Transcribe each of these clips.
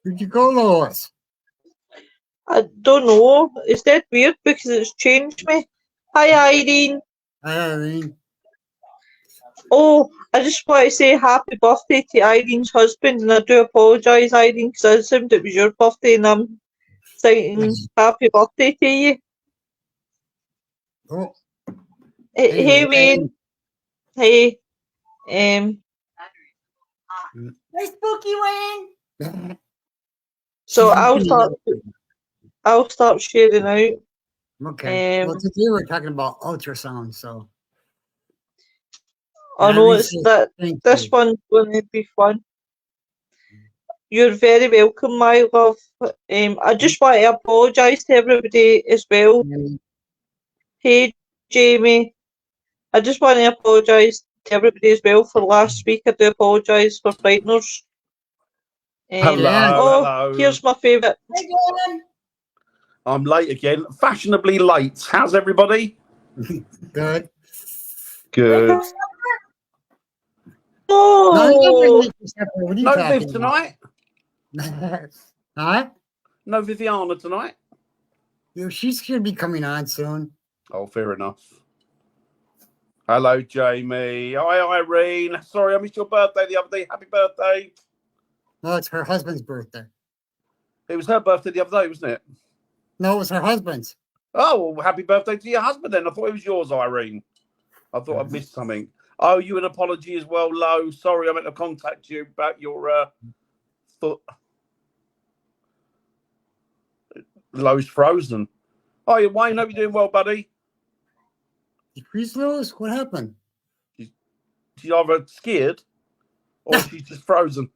Where'd you go, Lois? I don't know. It's dead weird because it's changed me. Hi, Irene. Hi, Irene. Oh, I just want to say happy birthday to Irene's husband, and I do apologise, Irene, because I assumed it was your birthday, and I'm saying happy birthday to you. Oh. Hey, Wayne. Hey. Hey, Spooky Wayne. So I'll start sharing out. Okay. Well, today we're talking about ultrasound, so. I know this one's going to be fun. You're very welcome, my love. I just want to apologise to everybody as well. Hey, Jamie. I just want to apologise to everybody as well for last week. I do apologise for frighteners. Hello. Here's my favourite. I'm late again. Fashionably late. How's everybody? Good. Good. Oh, no Viv tonight? Huh? No Viviana tonight? Yeah, she's going to be coming on soon. Oh, fair enough. Hello, Jamie. Hi, Irene. Sorry, I missed your birthday the other day. Happy birthday. No, it's her husband's birthday. It was her birthday the other day, wasn't it? No, it was her husband's. Oh, well, happy birthday to your husband then. I thought it was yours, Irene. I thought I'd missed something. I owe you an apology as well, Lo. Sorry, I meant to contact you about your foot. Lo's frozen. Oh, you Wayne, hope you're doing well, buddy. You freeze, Lois? What happened? She's either scared or she's just frozen.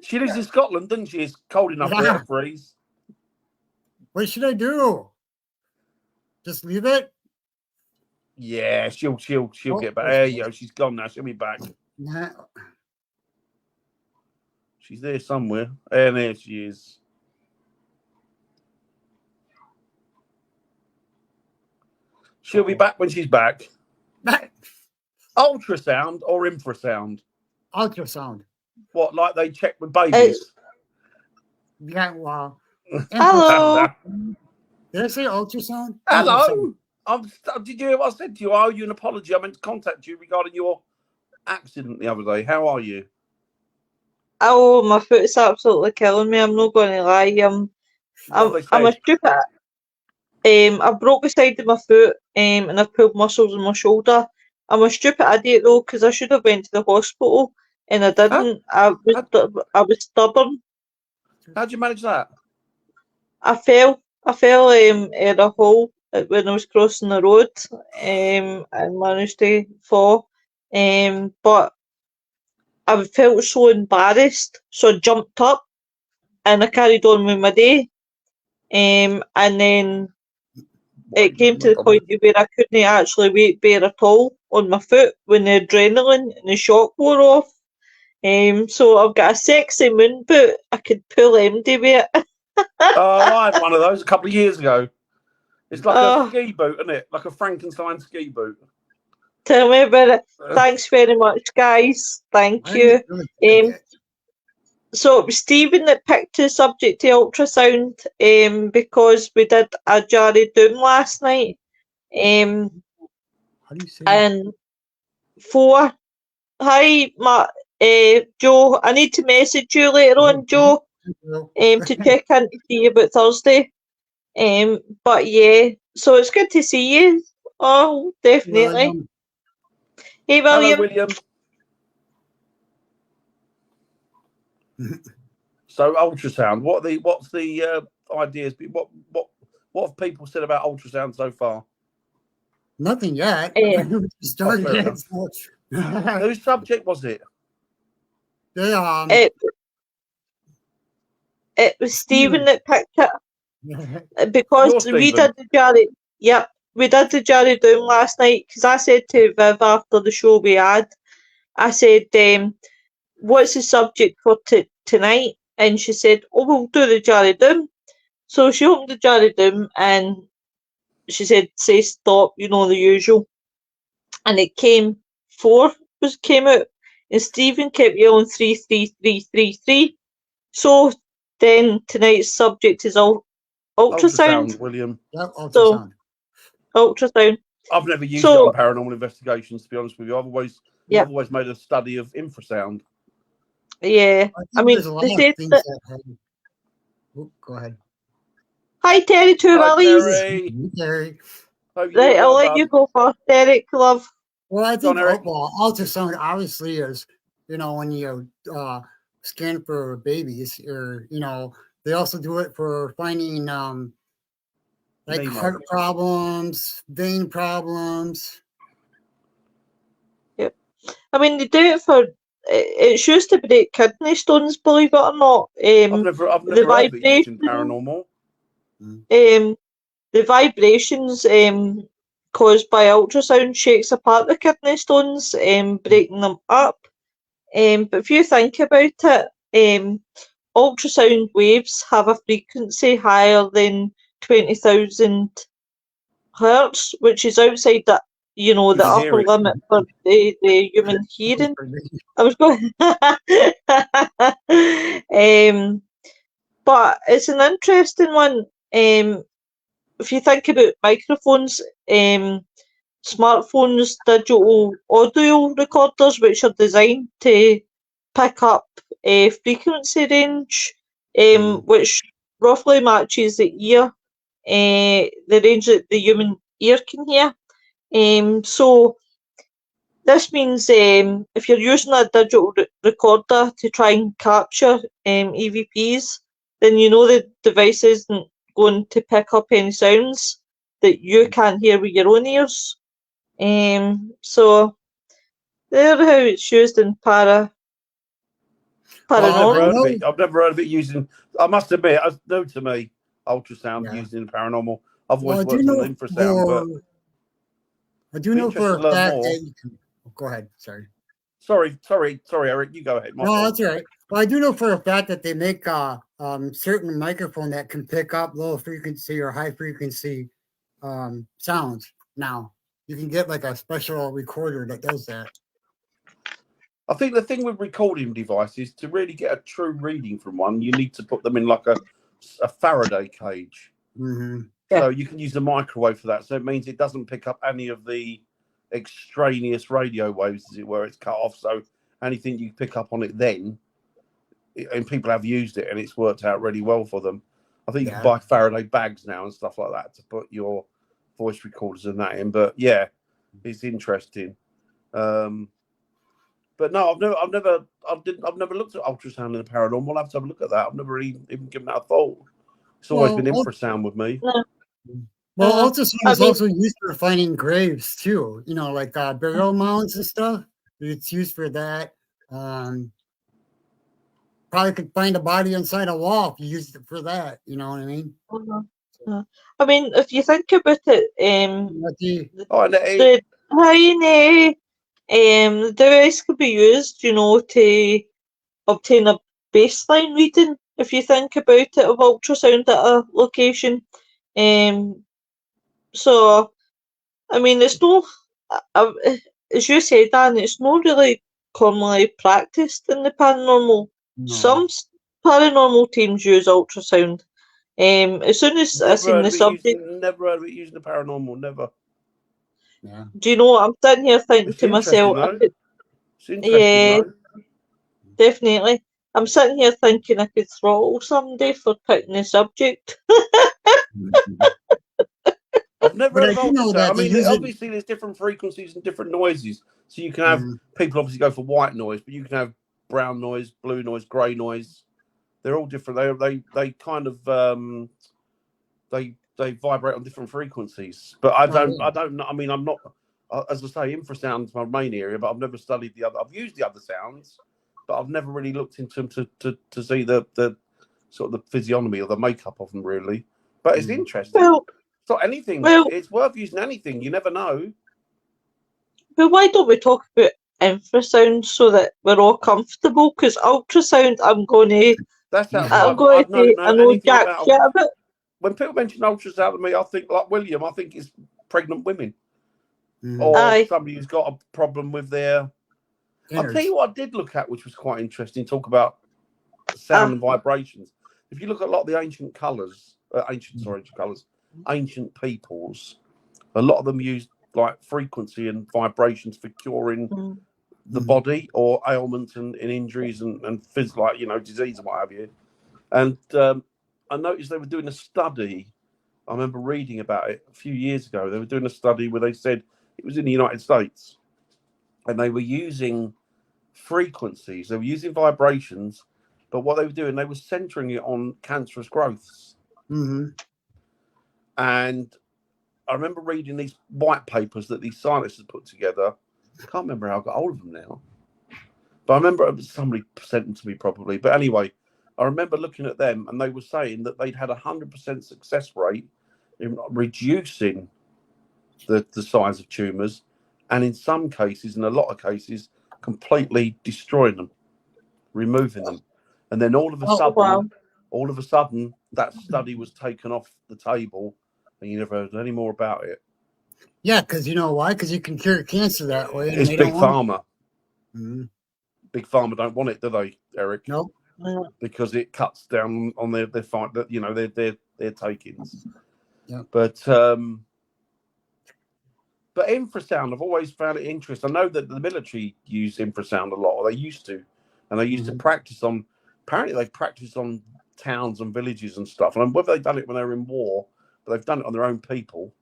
She lives in Scotland, doesn't she? It's cold enough for her to freeze. What should I do? Just leave it? Yeah, she'll get back. There you go. She's gone now. She'll be back. Nah. She's there somewhere. And there she is. She'll be back when she's back. Ultrasound or infrasound? Ultrasound. What, like they check with babies? Yeah, well. Hello. Did I say ultrasound? Hello. Did you hear what I said to you? I owe you an apology. I meant to contact you regarding your accident the other day. How are you? Oh, my foot's absolutely killing me. I'm not going to lie. I'm a stupid. I broke the side of my foot, and I've pulled muscles in my shoulder. I'm a stupid idiot though, because I should have went to the hospital, and I didn't. I was stubborn. How'd you manage that? I fell in a hole when I was crossing the road, and managed to fall. But I felt so embarrassed, so I jumped up, and I carried on with my day. And then it came to the point where I couldn't actually weight bear at all on my foot when the adrenaline and the shock wore off. So I've got a sexy moon boot. I could pull MD with it. Oh, I had one of those a couple of years ago. It's like a ski boot, isn't it? Like a Frankenstein ski boot. Tell me about it. Thanks very much, guys. Thank you. So it was Stephen that picked the subject to ultrasound because we did a Jerry Doom last night. How do you say and 4. Hi, Joe. I need to message you later on, Joe, to check in to see you about Thursday. But yeah, so it's good to see you. Oh, definitely. Hey, William. Hello, William. So ultrasound. What's the ideas? What have people said about ultrasound so far? Nothing yet. Started. Whose subject was it? It was Stephen that picked it because we did the Jerry. Yep, we did the Jerry Doom last night because I said to Viv after the show we had, I said, "What's the subject for tonight?" And she said, "Oh, we'll do the Jerry Doom." So she opened the Jerry Doom and she said, "Say stop," you know, the usual. And it came out, and Stephen kept yelling 33333. So then tonight's subject is ultrasound. William. Yep, ultrasound. Ultrasound. I've never used it So- on paranormal investigations, to be honest with you. I've always made a study of infrasound. Yeah. I mean, there's a lot they of said things that. that have- Oop, go ahead. Hi, Terry, two Hi, Willies. Terry. Terry. Hope you're Right, I'll well, let bud. you go first, Derek, love. Well, I Go on, think Eric. ultrasound obviously is, when you scan for babies, or they also do it for finding like Nemo. heart problems, vein problems. I mean, they do it for. It's used to break kidney stones, believe it or not. I've never heard of it used in vibration- paranormal. The vibrations caused by ultrasound shakes apart the kidney stones, breaking them up. But if you think about it, ultrasound waves have a frequency higher than 20,000 hertz, which is outside the You the can hear upper it. limit for the human hearing. I was going. But it's an interesting one. If you think about microphones, smartphones, digital audio recorders, which are designed to pick up a frequency range, which roughly matches the range that the human ear can hear. So this means if you're using a digital recorder to try and capture EVPs, then the device isn't going to pick up any sounds that you can't hear with your own ears. So there how it's used in paranormal. I've never heard of it using. I must admit, it's new to me. Ultrasound used in paranormal. I've always worked on infrasound, but I do know for a interested to learn fact more. that you can, go ahead. Sorry. Sorry, Eric. You go ahead. No, that's all right. Well, I do know for a fact that they make certain microphone that can pick up low frequency or high frequency sounds. Now you can get like a special recorder that does that. I think the thing with recording devices, to really get a true reading from one, you need to put them in like a Faraday cage. Mm-hmm. So you can use the microwave for that. So it means it doesn't pick up any of the extraneous radio waves, as it were. It's cut off. So anything you pick up on it then, and people have used it and it's worked out really well for them. I think you can buy Faraday bags now and stuff like that to put your voice recorders and that in. But yeah, it's interesting. But no, I've never looked at ultrasound in the paranormal. I'll have to have a look at that. I've never even given that a thought. It's always been infrasound with me. Well, ultrasound is also used for finding graves too. Like burial mounds and stuff. It's used for that. Probably could find a body inside a wall if you used it for that. You know what I mean? I mean, if you think about it, the device could be used, to obtain a baseline reading. If you think about it, of ultrasound at a location, so I mean, it's no, as you said, Dan, it's not really commonly practiced in the paranormal. No. Some paranormal teams use ultrasound. As soon as I seen the subject, never heard of it using the paranormal. Never. Yeah. Do you know what I'm sitting here thinking to myself? It's interesting, definitely. I'm sitting here thinking I could throttle somebody for picking the subject. I've never heard of ultrasound. I mean, obviously there's different frequencies and different noises. So you can have people obviously go for white noise, but you can have brown noise, blue noise, grey noise. They're all different. They kind of they vibrate on different frequencies. But I don't know. I mean, I'm not, as I say, infrasound's my main area, but I've never studied the other. I've used the other sounds, but I've never really looked into them to see the sort of the physiognomy or the makeup of them really. But it's interesting. Well, it's not anything. It's worth using anything. You never know. But why don't we talk about infrasound so that we're all comfortable? Because ultrasound, I'm going to. I'm going to. I know jack shit about. When people mention ultrasound to me, I think like William. I think it's pregnant women, Aye. or somebody who's got a problem with their I'll tell innards. you what I did look at, which was quite interesting. Talk about sound and vibrations. If you look at a lot of the ancient colours, ancient peoples, a lot of them used like frequency and vibrations for curing the body or ailments and injuries and physical, like, you know, disease and what have you. And I noticed they were doing a study. I remember reading about it a few years ago. They were doing a study where they said it was in the United States, and they were using frequencies. They were using vibrations, but what they were doing, they were centering it on cancerous growths. Mm-hmm. And I remember reading these white papers that these scientists had put together. I can't remember how I got hold of them now, but I remember somebody sent them to me probably. But anyway, I remember looking at them, and they were saying that they'd had 100% success rate in reducing the size of tumours, and in some cases, in a lot of cases, completely destroying them, removing them. And then all of a sudden, that study was taken off the table, and you never heard any more about it. Yeah, because you know why? Because you can cure cancer that way. And It's they big don't want pharma. it. Mm-hmm. Big pharma don't want it, do they, Eric? Nope. Because it cuts down on their fight, that, you know, their takings. Yeah. But infrasound, I've always found it interesting. I know that the military use infrasound a lot, or they used to, and they used to practice on. Apparently, they practiced on towns and villages and stuff. And whether they've done it when they were in war, but they've done it on their own people,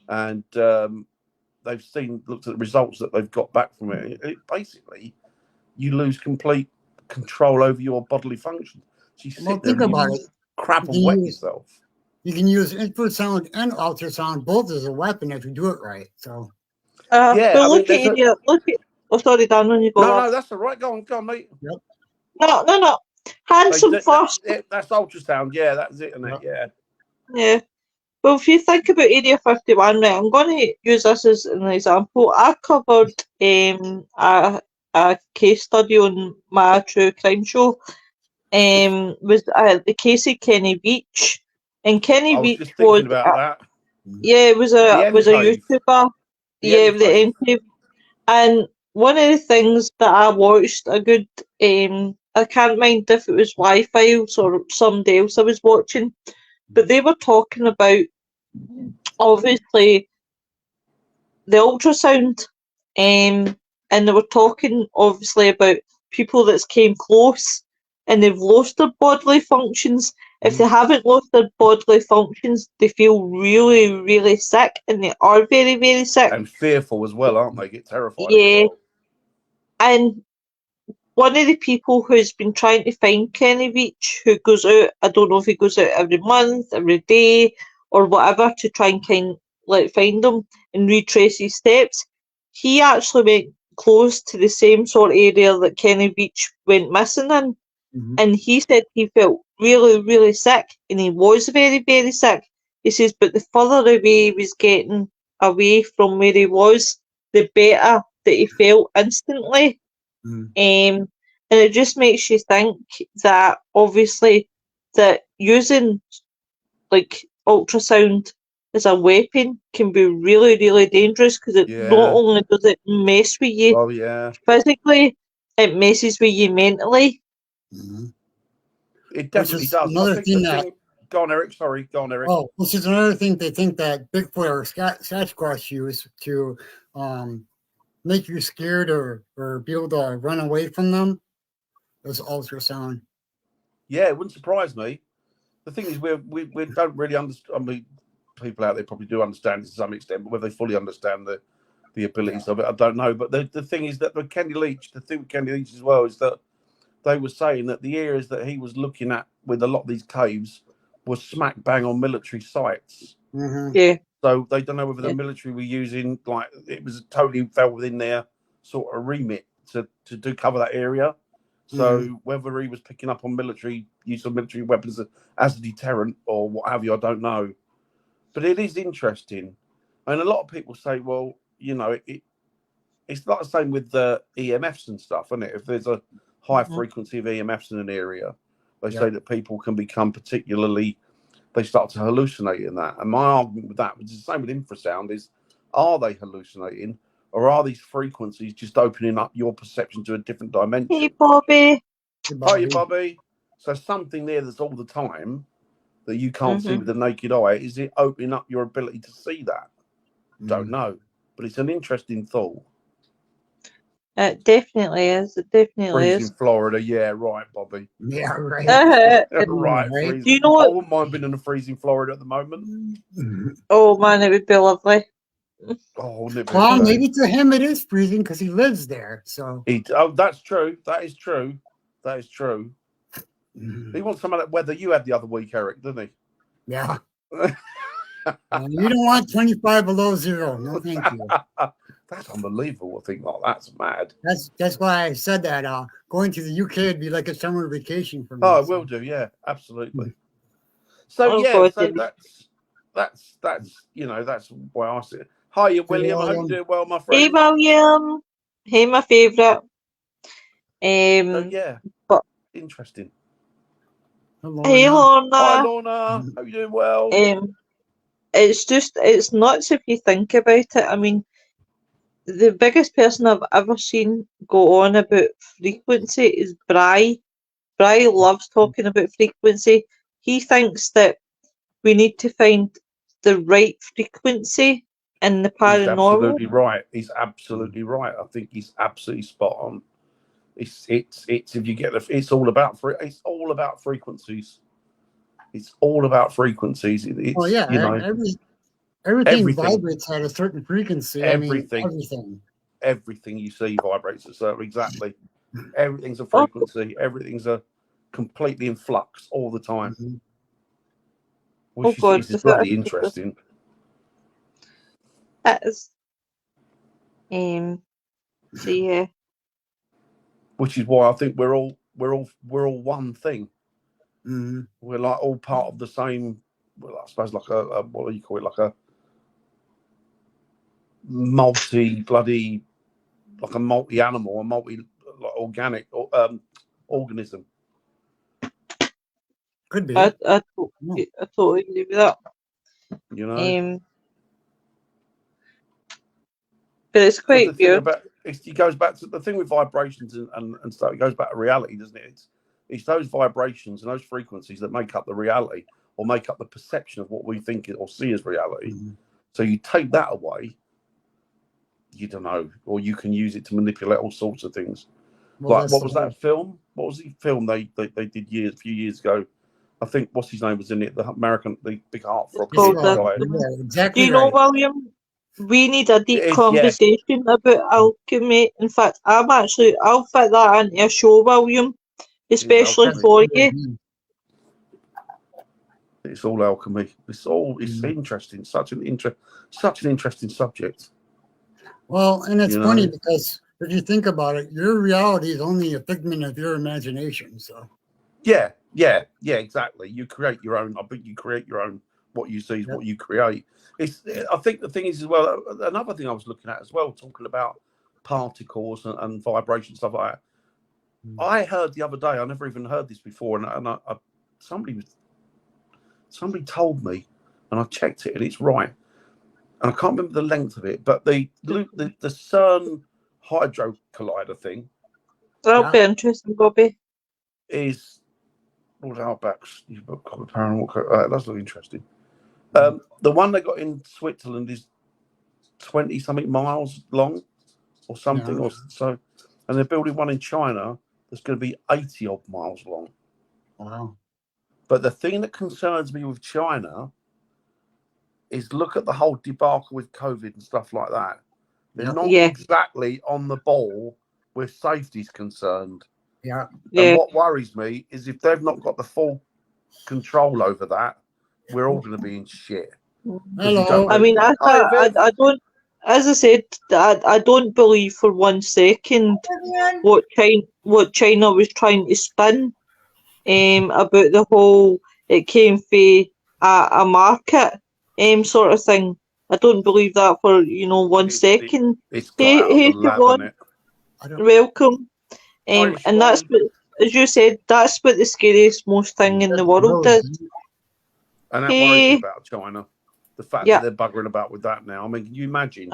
and they've looked at the results that they've got back from it. Basically, you lose complete control over your bodily functions. So you sit there Think and about you it. crap and wet yourself. You can use infrasound and ultrasound both as a weapon if you do it right. So Yeah, well, I mean, look at. Oh, sorry, Dan. When you go. No, that's all right. Go on, mate. Yep. No. Handsome first. That's ultrasound. Yeah, that's it, isn't it? Yep. Yeah. Well, if you think about Area 51, right, I'm going to use this as an example. I covered a case study on my true crime show. Was the case of Kenny Beach, and Kenny I was Beach just thinking was about that. yeah, it was a Enclave. YouTuber. The Enclave. And one of the things that I watched, a good I can't mind if it was Y-Files or somebody else I was watching, but they were talking about obviously the ultrasound, and they were talking obviously about people that's came close and they've lost their bodily functions. If they haven't lost their bodily functions, they feel really, really sick, and they are very, very sick. And fearful as well, aren't they? Get terrified. Yeah. As well. And one of the people who's been trying to find Kenny Beach, who goes out, I don't know if he goes out every month, every day, or whatever, to try and find him and retrace his steps, he actually went close to the same sort of area that Kenny Beach went missing in. And he said he felt really, really sick, and he was very, very sick. He says, but the further away he was getting away from where he was, the better that he felt instantly. And it just makes you think that obviously that using like ultrasound as a weapon can be really, really dangerous, because it not only does it mess with you physically, it messes with you mentally. It definitely does. Another thing go on, Eric. Sorry, go on, Eric. Oh, which is another thing they think that Bigfoot or Sasquatch use to make you scared or be able to run away from them. Is ultrasound. Yeah, it wouldn't surprise me. The thing is, we don't really understand. I mean, people out there probably do understand it to some extent, but whether they fully understand the abilities of it, I don't know. But the thing is that the thing with Kenny Leach as well is that they were saying that the areas that he was looking at with a lot of these caves were smack bang on military sites. Yeah. So they don't know whether the military were using, like, it was totally fell within their sort of remit to do cover that area. So whether he was picking up on use of military weapons as a deterrent or what have you, I don't know. But it is interesting. And a lot of people say, well, you know, it's not the same with the EMFs and stuff, isn't it? If there's a high frequency of EMFs in an area, they say that people can become they start to hallucinate in that. And my argument with that, which is the same with infrasound, is are they hallucinating, or are these frequencies just opening up your perception to a different dimension? Hey, Bobby. Hi, Bobby. So something there that's all the time that you can't see with the naked eye, is it opening up your ability to see that? Don't know, but it's an interesting thought. It definitely is. It definitely Freezing is. Florida, yeah, right, Bobby. Yeah, right. Right, Right. freezing. Do you know what? I wouldn't mind being in a freezing Florida at the moment. Oh man, it would be lovely. Oh, wouldn't it be Well, great? maybe to him it is freezing because he lives there. So Oh, that's true. That is true. That is true. He wants some of that weather you had the other week, Eric, didn't he? yeah. You don't want 25 below zero. No, thank you. That's unbelievable. I think, oh, that's mad. That's why I said that. Going to the UK would be like a summer vacation for me. Oh, it so. will do. Yeah, absolutely. So Oh, yeah, God, so yeah. that's that's why I see it. Hiya, William. I hope you're doing well, my friend. Hey, William. Hey, my favourite. So yeah, but interesting. Hello, hey, Lorna. Hi, Lorna. Hope you're doing well. It's nuts if you think about it. I mean, the biggest person I've ever seen go on about frequency is Bry. Bry loves talking about frequency. He thinks that we need to find the right frequency in the He's paranormal. absolutely right. He's absolutely right. I think he's absolutely spot on. It's if you get it's all about frequencies. It's all about frequencies. It's, Oh yeah, you know, everything vibrates at a certain frequency. Everything. I mean, everything you see vibrates at certain exactly. Everything's a frequency. Everything's a completely in flux all the time. Which is bloody interesting. That is. So yeah. Which is why I think we're all one thing. We're like all part of the same. Well, I suppose like a what do you call it? Like a multi animal, a multi organic organism. Could be. I totally agree with that. You know. But it's quite weird. It goes back to the thing with vibrations and stuff. It goes back to reality, doesn't it? It's those vibrations and those frequencies that make up the reality or make up the perception of what we think or see as reality. So you take that away, you don't know, or you can use it to manipulate all sorts of things. Well, like what was that film? What was the film they did a few years ago? I think what's his name was in it. The big heartthrob. Yeah, exactly. Do you know, William? We need a deep conversation about alchemy. In fact, I'll fit that into a show, William, especially for you. It's all alchemy. It's interesting. Such an interesting subject. Well, and it's funny because if you think about it, your reality is only a figment of your imagination. So. Yeah, exactly. You create your own. I think you create your own. What you see is what you create. I think the thing is as well. Another thing I was looking at as well, talking about particles and vibration stuff like that. I heard the other day. I never even heard this before, and somebody told me, and I checked it, and it's right. And I can't remember the length of it, but the CERN Hydro Collider thing. That'll be interesting, Bobby. Is what our backs? You've got paranormal. That's look interesting. The one they got in Switzerland is 20-something miles long, or something, or so, and they're building one in China that's going to be 80 odd miles long. Wow! But the thing that concerns me with China is look at the whole debacle with COVID and stuff like that. They're not exactly on the ball where safety's concerned. Yeah. And what worries me is if they've not got the full control over that, we're all going to be in shit. Hello. I mean, I don't. As I said, I don't believe for 1 second what China was trying to spin about the whole it came for a market sort of thing. I don't believe that for 1 second. Hey, Siobhan, welcome. And that's what, as you said, that's what the scariest most thing in the world is. And that worries me about China. The fact Yeah. that they're buggering about with that now. I mean, can you imagine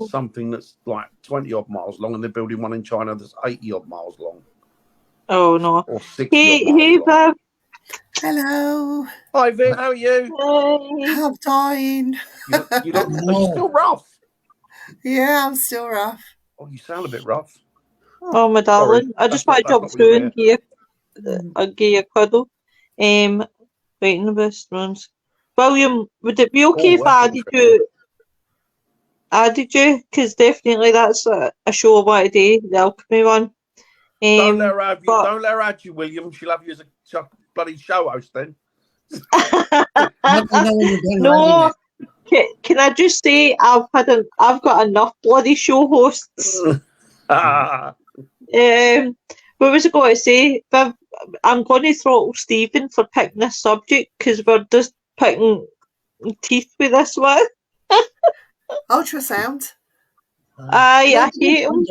something that's like 20 odd miles long and they're building one in China that's 80 odd miles long Oh no. or 60 odd miles Hey, long? Viv. Hello. Hi, Viv. How are you? Hey. I'm dying. You look are you still rough? Yeah, I'm still rough. Oh, you sound a bit rough. Oh, my darling. I just want to jump through and give you a cuddle. Right in the best rooms. William, would it be okay if I added you? Because definitely that's a show I want to do, the alchemy one. Don't let her have you. but- Don't let her add you, William. She'll have you as a bloody show host then. Let me know when you're done No, writing can I just say I've got enough bloody show hosts. Ah, What was I going to say? Viv, I'm going to throttle Stephen for picking this subject because we're just picking teeth with this one. Ultrasound. it. I hate him.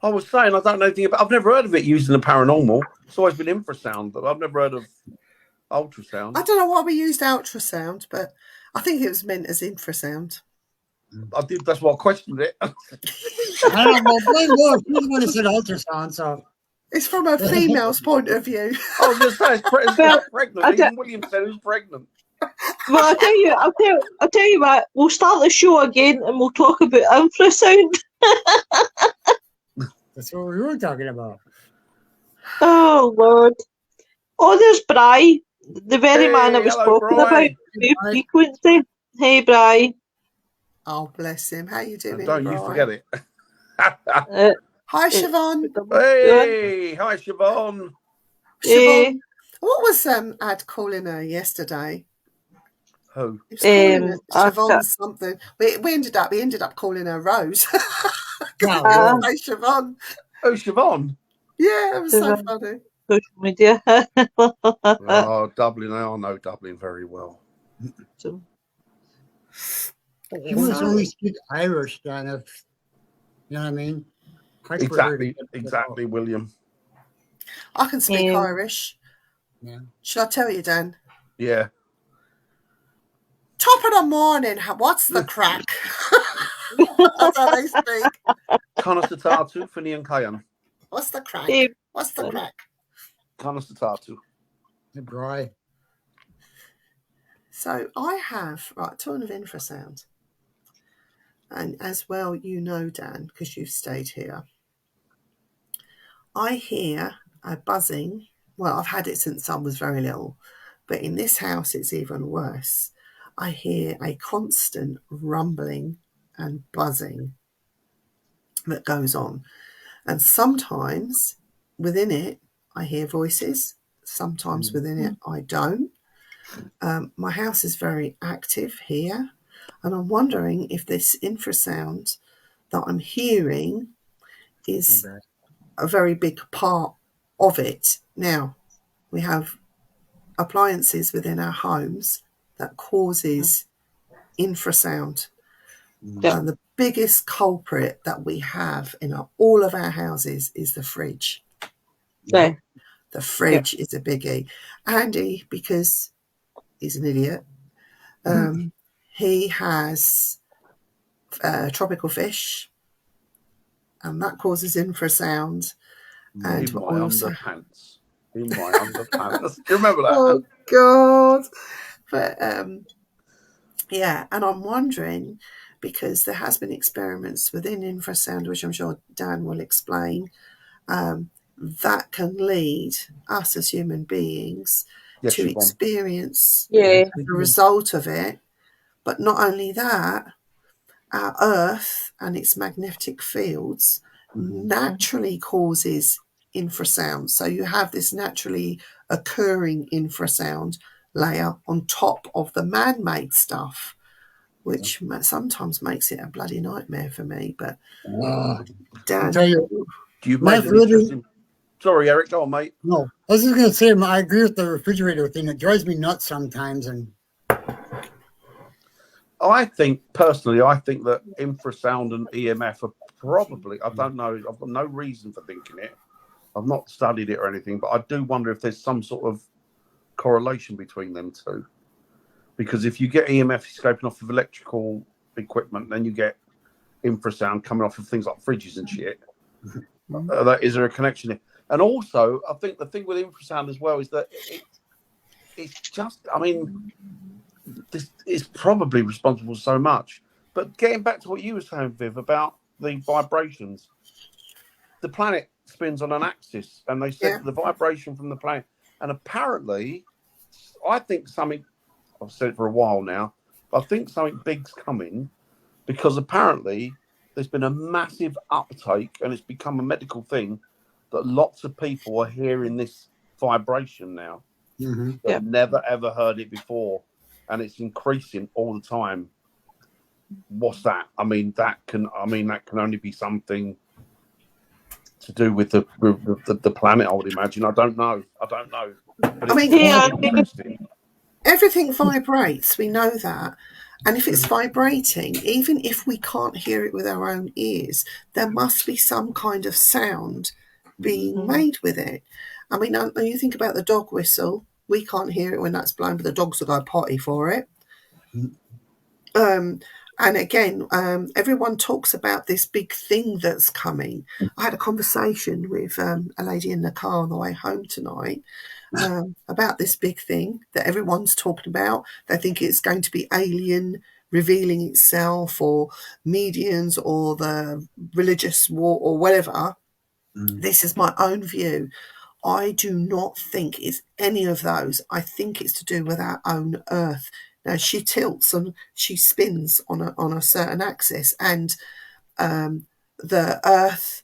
I was saying I don't know anything about. I've never heard of it used in the paranormal. It's always been infrasound, but I've never heard of ultrasound. I don't know why we used ultrasound, but I think it was meant as infrasound. I did. That's why I questioned it. I don't know. Blame Laura. She's the one who said ultrasound, so It's from a female's point of view. I was going to say it's pregnant. Even William said who's pregnant. Well, I'll tell you what. We'll start the show again and we'll talk about infrasound. that's what we were talking about. Oh Lord! Oh, there's Bri, the very man I was hello, talking Bri. about. New frequency. Hey, Bri. Oh, bless him. How you doing, And don't you Brian? forget it. Hi, Siobhan. Hey, hi, Siobhan. Siobhan. What was Ad calling her yesterday? Who? He was calling her I Siobhan something. We ended up calling her Rose. God, Uh, Hey, Siobhan. Oh, Siobhan. Yeah, it was so Siobhan. funny. Social media. Oh, Dublin. I know Dublin very well. she must only speak Irish, then, if you know what I mean. Hard for her to Exactly, William. I can speak Yeah. Irish. Yeah. Should I tell you, Dan? Yeah. Top of the morning. What's the crack? That's how they speak. Conostatato, Finny and Kayan. What's the crack? Hey, What's the crack? Conostatato. Dry. So I have a ton of infrasound. And as well, you know, Dan, because you've stayed here. I hear a buzzing. Well, I've had it since I was very little. But in this house, it's even worse. I hear a constant rumbling and buzzing that goes on. And sometimes within it, I hear voices. Sometimes within it, I don't. My house is very active here. And I'm wondering if this infrasound that I'm hearing is a very big part of it. Now, we have appliances within our homes that causes infrasound. And the biggest culprit that we have in all of our houses is the fridge. Yeah. The fridge is a biggie. Andy, because he's an idiot, he has tropical fish, and that causes infrasound. And In my also, underpants. In my underpants. Do you remember that? oh God! But yeah, and I'm wondering, because there has been experiments within infrasound, which I'm sure Dan will explain, that can lead us as human beings Yes, to Siobhan. experience Yeah. the result of it. But not only that, our Earth and its magnetic fields naturally causes infrasound. So you have this naturally occurring infrasound layer on top of the man-made stuff, which sometimes makes it a bloody nightmare for me. But Dan, I'll tell you, You've my made an fridge- interesting... Sorry, Eric. Go on, mate. no, I was just gonna say, I agree with the refrigerator thing. It drives me nuts sometimes, and I think that infrasound and EMF are probably, I don't know, I've got no reason for thinking it. I've not studied it or anything, but I do wonder if there's some sort of correlation between them two. because if you get EMF escaping off of electrical equipment, then you get infrasound coming off of things like fridges and shit. Is there a connection there? And also, I think the thing with infrasound as well is that it's just, I mean, this is probably responsible for so much. But getting back to what you were saying, Viv, about the vibrations, the planet spins on an axis, and they said the vibration from the planet, and apparently, I think something, I've said it for a while now, but I think something big's coming, because apparently there's been a massive uptake, and it's become a medical thing, that lots of people are hearing this vibration now. They've never ever heard it before, and it's increasing all the time. What's that? I mean, that can only be something to do with the planet, I would imagine. I don't know. But I mean, interesting. Everything vibrates. We know that. And if it's vibrating, even if we can't hear it with our own ears, there must be some kind of sound being made with it. I mean, when you think about the dog whistle, we can't hear it when that's blown, but the dogs will go potty for it. And again, everyone talks about this big thing that's coming. I had a conversation with a lady in the car on the way home tonight about this big thing that everyone's talking about. They think it's going to be alien revealing itself, or mediums, or the religious war, or whatever. This is my own view. I do not think it's any of those. I think it's to do with our own Earth. Now, she tilts and she spins on a certain axis, and the Earth,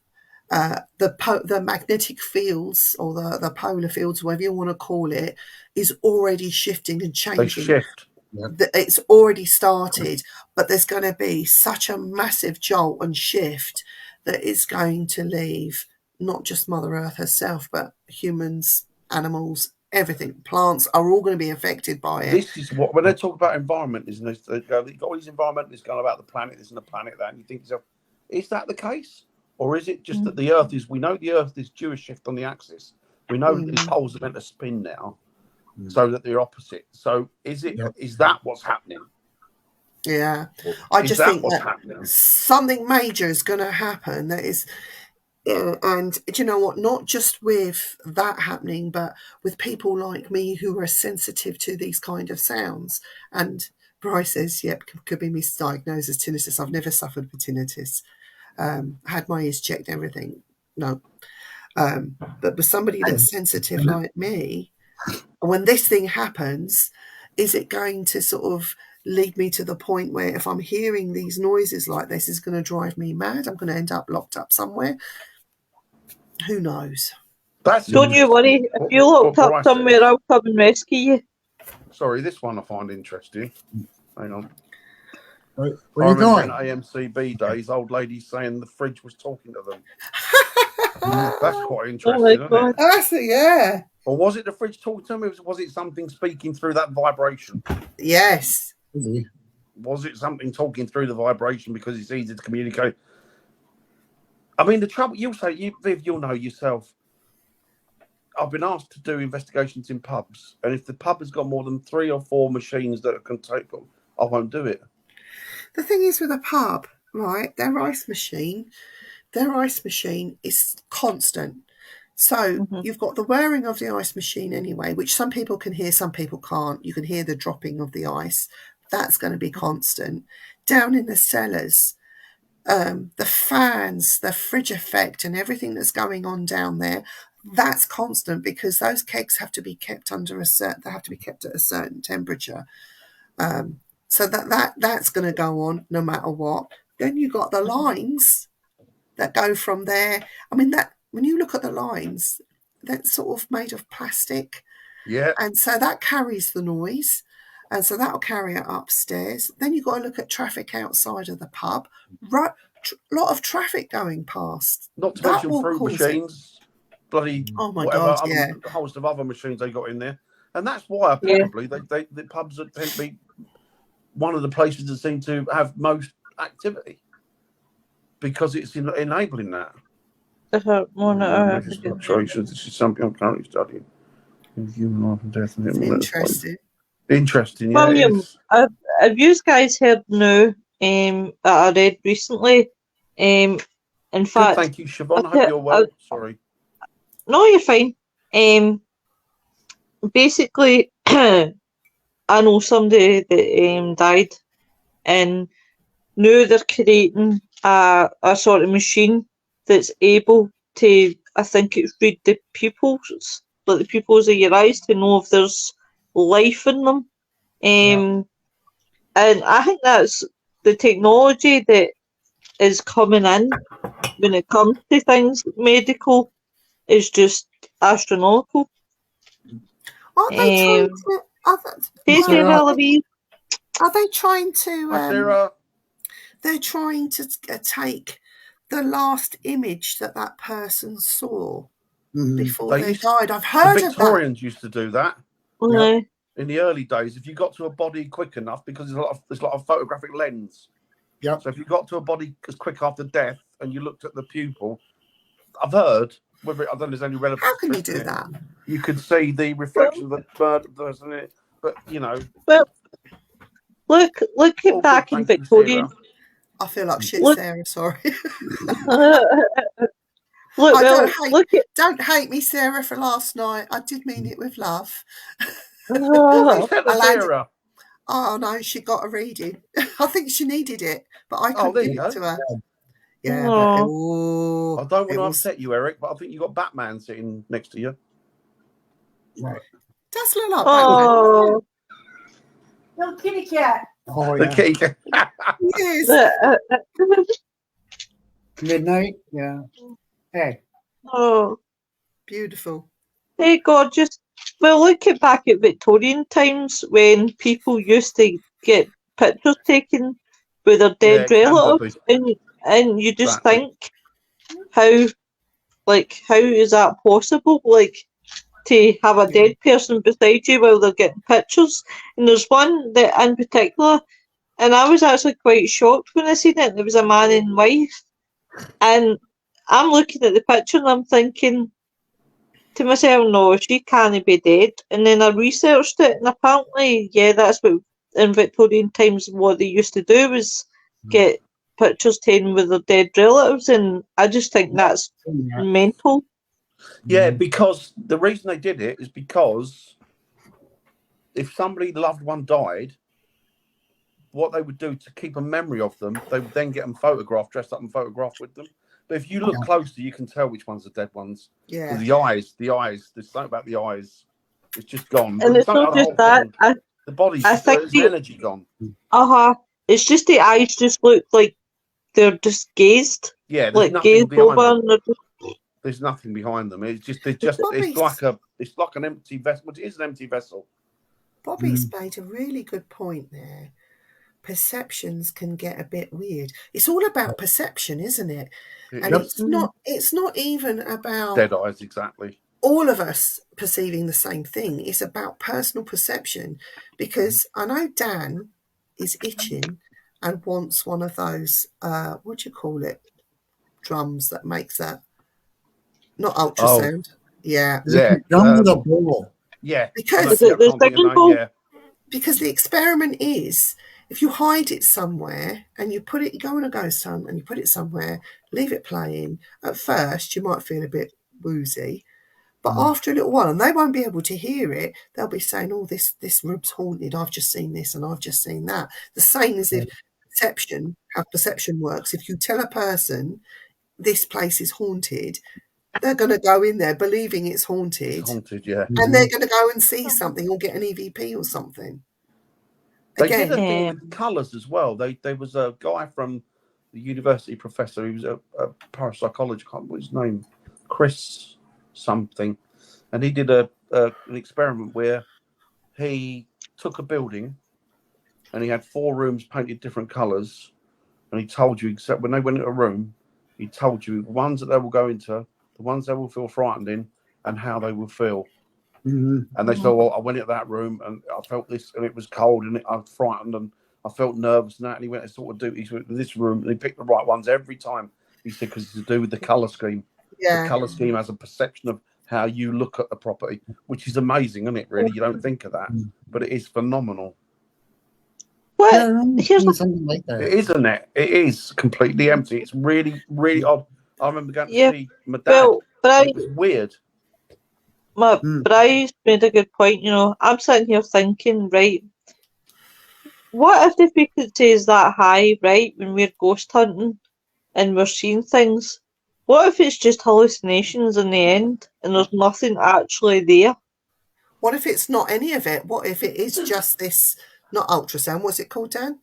the magnetic fields, or the polar fields, whatever you want to call it, is already shifting and changing. They shift. It's already started, but there's going to be such a massive jolt and shift that it's going to leave not just Mother Earth herself, but humans, animals, everything, plants are all going to be affected by it. This is what, when they talk about environment, isn't it? You've got all these environmentalists going about the planet, this and the planet that, and you think to yourself, is that the case? Or is it just that the Earth is, we know the Earth is due a shift on the axis. We know that the poles are meant to spin now, so that they're opposite. So is it? Is that what's happening? Yeah. Or I just think what's that happening? something major is going to happen. That is, and do you know what? Not just with that happening, but with people like me who are sensitive to these kind of sounds. And Bryce says, yep, could be misdiagnosed as tinnitus. I've never suffered with tinnitus. Had my ears checked, everything. No. But with somebody that's sensitive like me, when this thing happens, is it going to sort of lead me to the point where if I'm hearing these noises like this, is going to drive me mad? I'm going to end up locked up somewhere. Who knows? Don't you worry. If you're locked up somewhere, I'll come and rescue you. Sorry, this one I find interesting. Hang on. Where are you going? In AMCB days, old ladies saying the fridge was talking to them. That's quite interesting, isn't it? That's it, yeah. Or was it the fridge talking to them? Was it something speaking through that vibration? Yes. Was it something talking through the vibration because it's easy to communicate? I mean, the trouble, Viv, you'll know yourself. I've been asked to do investigations in pubs, and if the pub has got more than 3 or 4 machines that can take them, I won't do it. The thing is with a pub, right, their ice machine is constant. So you've got the wearing of the ice machine anyway, which some people can hear, some people can't. You can hear the dropping of the ice. That's going to be constant. Down in the cellars, the fans, the fridge effect and everything that's going on down there, that's constant because those kegs have to be kept at a certain temperature. So that's going to go on no matter what. Then you got the lines that go from there. I mean, that when you look at the lines, that's sort of made of plastic. Yeah. And so that carries the noise. And so that'll carry it upstairs. Then you've got to look at traffic outside of the pub. Right, lot of traffic going past. Not to mention fruit machines, bloody oh my whatever, God, yeah. A host of other machines they got in there. And that's why probably the pubs tend to be one of the places that seem to have most activity because it's enabling that. This is something I'm currently studying. Human life and death. It's interesting. Interesting. Yeah, it William, is. have you guys heard now that I read recently? In Good, fact, thank you, Siobhan. I I- hope you're well. Sorry. no, you're fine. Basically, I know somebody that died, and now they're creating a sort of machine that's able to, I think it's read the pupils, like the pupils of your eyes, to know if there's life in them. And I think that's the technology that is coming in when it comes to things medical is just astronomical. Aren't they trying Um, to? Hey, Sarah. Eloise. Are they trying to? Hi, Sarah. They're trying to take the last image that person saw before They they used- died. I've The heard of that. Victorians used to do that Uh, in the early days. If you got to a body quick enough, because there's a lot of photographic lens. Yep. So if you got to a body as quick after death and you looked at the pupil, I've heard, I don't know if there's any relevance. How can to you it, do that? You could see the reflection of the bird, doesn't it? But you know, look all at good, back in thank you, Victorian. Sarah. I feel like shit, Look- Sarah. Sorry. Look at Don't hate me, Sarah, for last night. I did mean it with love. Tell her, I landed- Sarah. Oh no, she got a reading. I think she needed it, but I Oh, couldn't there give you it go. to her. Yeah, Aw. but ooh, I don't want it to was- upset you, Eric, but I think you got Batman sitting next to you. Right. does look like Batman. Oh, Little kitty cat. Oh The yeah. key. Yes, Midnight. Yeah. Hey. oh, beautiful. hey, gorgeous. Well, look back at Victorian times when people used to get pictures taken with their dead Yeah, relatives, and you just Exactly. think how is that possible? Like to have a dead person beside you while they're getting pictures. And there's one that in particular, and I was actually quite shocked when I seen it. There was a man and wife, and I'm looking at the picture and I'm thinking to myself, no, she can't be dead. And then I researched it, and apparently, yeah, that's what in Victorian times what they used to do was get pictures taken with their dead relatives, and I just think that's mental. Yeah, because the reason they did it is because if somebody loved one died, what they would do to keep a memory of them, they would then get them photographed, dressed up and photographed with them. But if you look closely, you can tell which ones are dead ones. Yeah. The eyes, there's something about the eyes. It's just gone. And There's it's something not about just the whole that. thing. The body's I just, think there's the- energy gone. It's just the eyes just look like they're just gazed, Yeah, there's like nothing gazed behind over, them. and they're just There's nothing behind them. It's just it's like an empty vessel. It is an empty vessel. Bobby's made a really good point there. Perceptions can get a bit weird. It's all about perception, isn't it? And Yep. it's not even about Dead eyes, exactly. all of us perceiving the same thing. It's about personal perception, because I know Dan is itching and wants one of those what do you call it, drums that makes that not ultrasound. Yeah, Drum with a bowl. Yeah. Because- Is it the second ball? Yeah. because the experiment is, if you hide it somewhere and you put it, you go on a ghost hunt and you put it somewhere, leave it playing, at first you might feel a bit woozy, but after a little while, and they won't be able to hear it, they'll be saying, oh, this room's haunted, I've just seen this and I've just seen that. The same as if how perception works. If you tell a person this place is haunted, they're going to go in there believing it's haunted, It's haunted, yeah. and they're going to go and see something or get an EVP or something. They did a Again, thing with colours as well. There was a guy from the university professor. He was a parapsychologist. I can't remember his name, Chris something, and he did an experiment where he took a building and he had 4 rooms painted different colours, and he told you, except when they went into a room, he told you the ones that they will go into, the ones they will feel frightened in, and how they will feel. And they said, well, I went into that room and I felt this, and it was cold, and I was frightened, and I felt nervous, and that. And he went to he went to this room, and he picked the right ones every time. He said, because it's to do with the colour scheme. yeah, The colour scheme has a perception of how you look at the property, which is amazing, isn't it? Really, you don't think of that, but it is phenomenal. What? Yeah, I remember Here's seeing something like that. It is, isn't it? It is completely empty. It's really, really odd. I remember going to Yeah, see my dad. well, And it was weird. Bryce made a good point. You know, I'm sitting here thinking, right? What if the frequency is that high, right, when we're ghost hunting and we're seeing things? What if it's just hallucinations in the end and there's nothing actually there? What if it's not any of it? What if it is just this, not ultrasound, what's it called, Dan?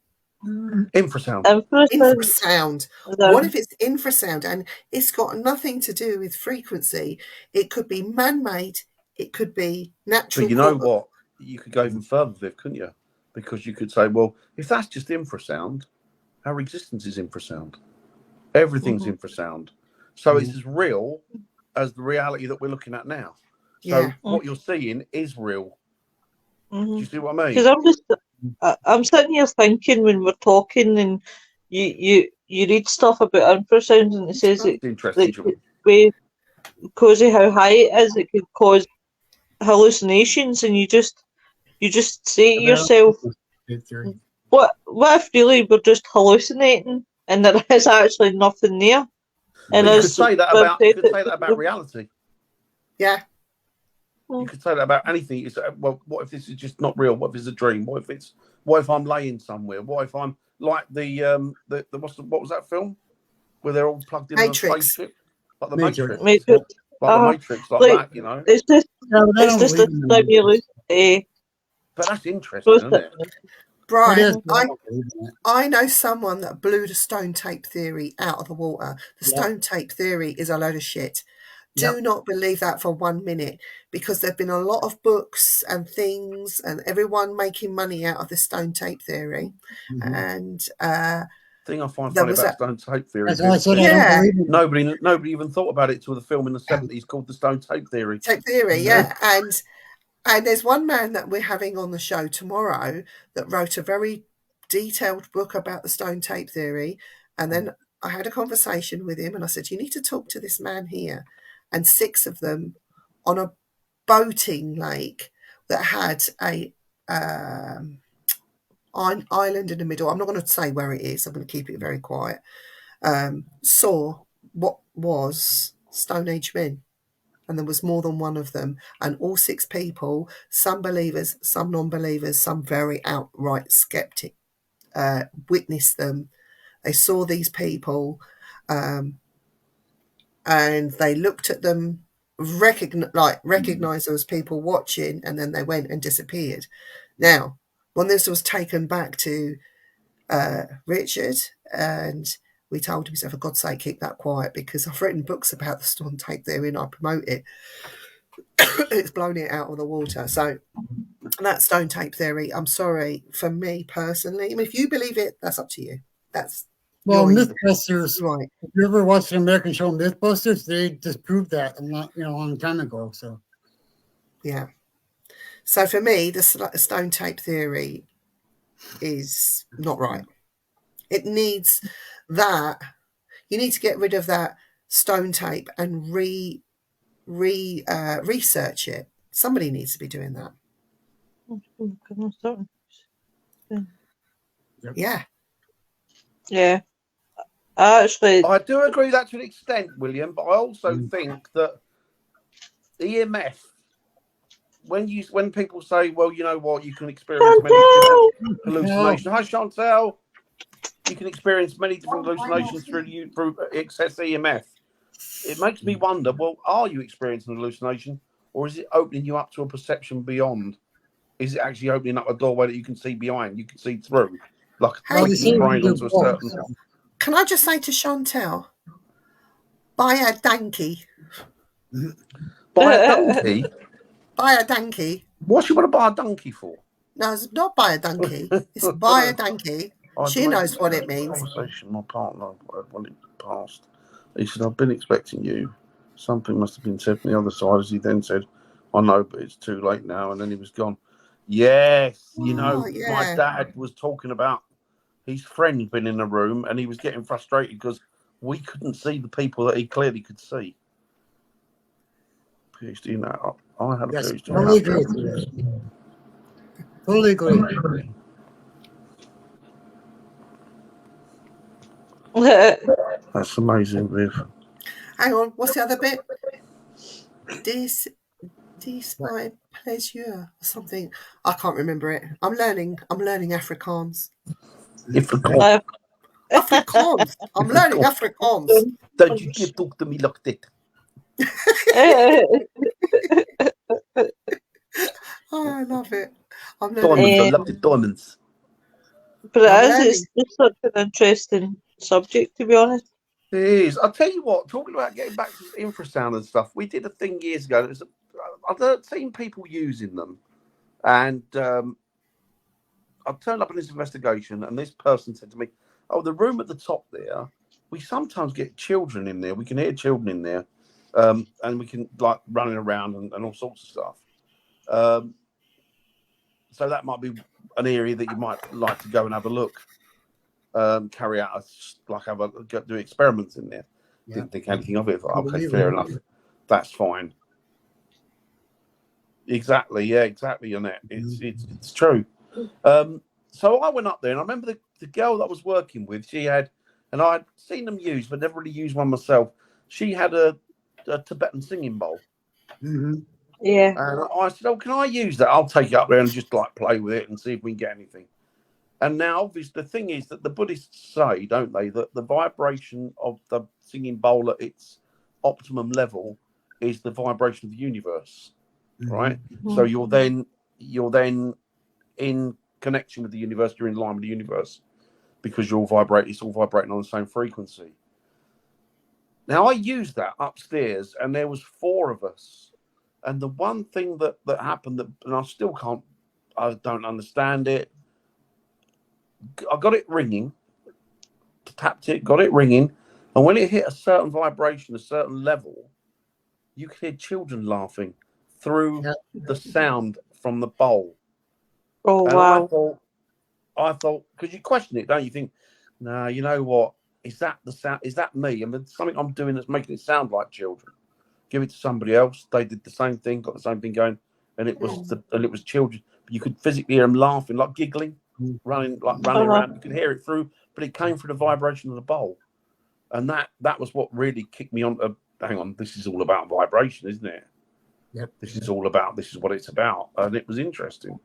Infrasound. Infrasound. What if it's infrasound and it's got nothing to do with frequency? It could be man-made, it could be natural. But you know what? You could go even further, Viv, couldn't you? Because you could say, well, if that's just infrasound, our existence is infrasound. Everything's infrasound. So it's as real as the reality that we're looking at now. So what you're seeing is real. Do you see what I mean? Because I'm sitting here thinking when we're talking and you read stuff about infrasound and it says That's interesting. because of how high it is, it could cause hallucinations, and you just say to yourself, what if really we're just hallucinating and there is actually nothing there? And you could say that about reality. Yeah. You could say that about anything. You say, well, what if this is just not real? What if it's a dream? What if I'm laying somewhere? What if I'm like the what was that film where they're all plugged in Matrix. a spaceship, like the Matrix, the Matrix, like that, you know? It's just a stimulus. But that's interesting, isn't it? Brian, I know someone that blew the stone tape theory out of the water. The stone tape theory is a load of shit. Do not believe that for 1 minute, because there have been a lot of books and things and everyone making money out of the stone tape theory. And the thing I find funny about stone tape theory is nobody even thought about it till the film in the 70s called the stone tape theory. Tape theory, And there's one man that we're having on the show tomorrow that wrote a very detailed book about the stone tape theory. And then I had a conversation with him and I said, you need to talk to this man here. And 6 of them on a boating lake that had a island in the middle. I'm not going to say where it is. I'm going to keep it very quiet. Saw what was Stone Age men. And there was more than one of them. And all 6 people, some believers, some non-believers, some very outright skeptic, witnessed them. They saw these people and they looked at them, recognized those people watching, and then they went and disappeared. Now, when this was taken back to Richard, and we told him, for God's sake, keep that quiet, because I've written books about the stone tape theory and I promote it. It's blown it out of the water. So that stone tape theory, I'm sorry, for me personally, I mean, if you believe it, that's up to you. Mythbusters. Right. If you ever watched the American show Mythbusters, they disproved that a long time ago. So, yeah. So for me, the stone tape theory is not right. It needs that. You need to get rid of that stone tape and research it. Somebody needs to be doing that. Yeah. Yeah. Actually, I do agree with that to an extent, William, but I also think that EMF, when people say, well, you know what, you can experience many different hallucinations. Hi, Chantel. You can experience many different hallucinations through excess EMF. It makes me wonder, well, are you experiencing an hallucination, or is it opening you up to a perception beyond? Is it actually opening up a doorway that you can see behind, you can see through? Like your brain onto a certain... Can I just say to Chantel, buy a donkey. Buy a donkey? Buy a donkey. What do you want to buy a donkey for? No, it's not buy a donkey. It's buy a donkey. She knows what it means. Conversation, my partner, when it passed, he said, I've been expecting you. Something must have been said from the other side, as he then said, I know, but it's too late now. And then he was gone. Yes, my dad was talking about his friend been in the room and he was getting frustrated because we couldn't see the people that he clearly could see. PhD in that. I had a Yes, PhD in totally that. agree with you. Totally agree. That's amazing, Viv. Hang on, what's the other bit? This my pleasure or something. I can't remember it. I'm learning Afrikaans. If the call, Afrikaans. I'm learning Afrikaans. don't you give talk to me like that. Oh, I love it. I'm Diamonds, learning. I love the diamonds. But I'm it is, learning. it's just such an interesting subject, to be honest. It is. I'll tell you what, talking about getting back to infrasound and stuff, we did a thing years ago. I've seen people using them. And I turned up in this investigation, and this person said to me, "Oh, the room at the top there, we sometimes get children in there. We can hear children in there, and we can like running around and all sorts of stuff. So that might be an area that you might like to go and have a look, carry out do experiments in there." Yeah. Didn't think anything of it. Okay, fair enough. That's fine. Exactly. Yeah, exactly. Annette. It's true. So I went up there, and I remember the girl that I was working with. She had, and I'd seen them use, but never really used one myself. She had a Tibetan singing bowl. Mm-hmm. Yeah. And I said, "Oh, can I use that? I'll take it up there and just like play with it and see if we can get anything." And now, obviously, the thing is that the Buddhists say, don't they, that the vibration of the singing bowl at its optimum level is the vibration of the universe, right? Mm-hmm. So you're then in connection with the universe. You're in line with the universe because it's all vibrating on the same frequency. Now, I used that upstairs, and there was 4 of us. And the one thing that happened and I don't understand it. I got it ringing, tapped it, got it ringing, and when it hit a certain vibration, a certain level, you could hear children laughing through the sound from the bowl. Oh, and wow. I thought, because you question it, don't you? Think, no, you know what? Is that the sound? Is that me? I mean, something I'm doing that's making it sound like children. Give it to somebody else. They did the same thing, got the same thing going, and it was children. You could physically hear them laughing, like giggling, running around. You could hear it through, but it came through the vibration of the bowl, and that was what really kicked me on. Hang on, this is all about vibration, isn't it? Yep. This is what it's about, and it was interesting.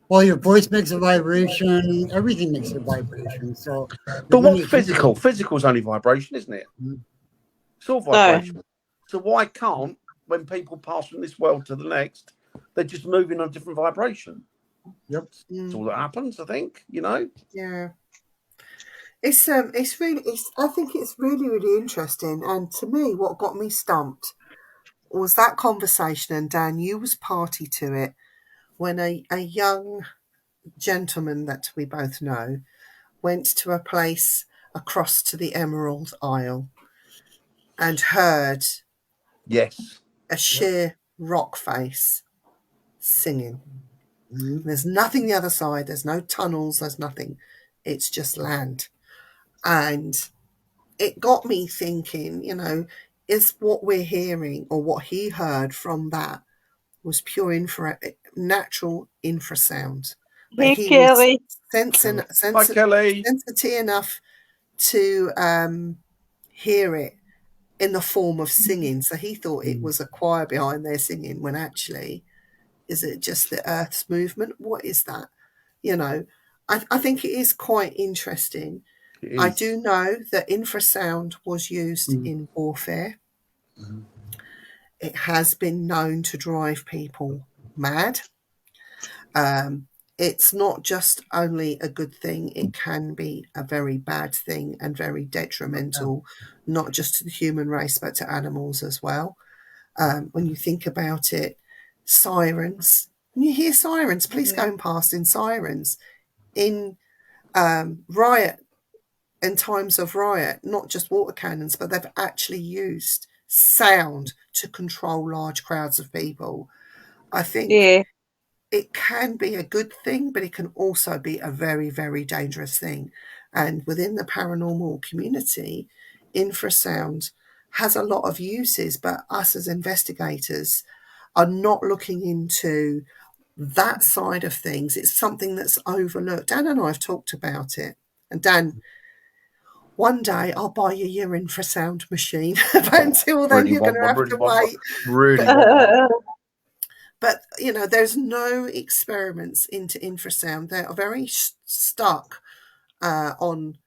Well, your voice makes a vibration. Everything makes a vibration. So, but what's physical? Physical is only vibration, isn't it? It's all vibration. No. So why can't, when people pass from this world to the next, they're just moving on a different vibration? Yep. That's all that happens, I think. You know. Yeah. It's really. I think it's really, really interesting. And to me, what got me stumped was that conversation. And Dan, you was party to it when a young gentleman that we both know went to a place across to the Emerald Isle and heard a sheer rock face singing. There's nothing the other side. There's no tunnels. There's nothing. It's just land. And it got me thinking, is what we're hearing or what he heard from that was pure natural infrasound. But hey, he Kelly. was sensitive enough to hear it in the form of singing. So he thought it was a choir behind there singing, when actually, is it just the Earth's movement? What is that? I think it is quite interesting. I do know that infrasound was used in warfare. It has been known to drive people mad. It's not just only a good thing, it can be a very bad thing and very detrimental, not just to the human race, but to animals as well. When you think about it, sirens, when you hear sirens, police going past in sirens, in riot, in times of riot, not just water cannons, but they've actually used sound to control large crowds of people. I think it can be a good thing, but it can also be a very, very dangerous thing. And within the paranormal community, infrasound has a lot of uses, but us as investigators are not looking into that side of things. It's something that's overlooked. Dan and I have talked about it. And Dan, one day I'll buy you your infrasound machine. But until then, you're going to have to wait. Really want one. But, you know, there's no experiments into infrasound. They are very stuck on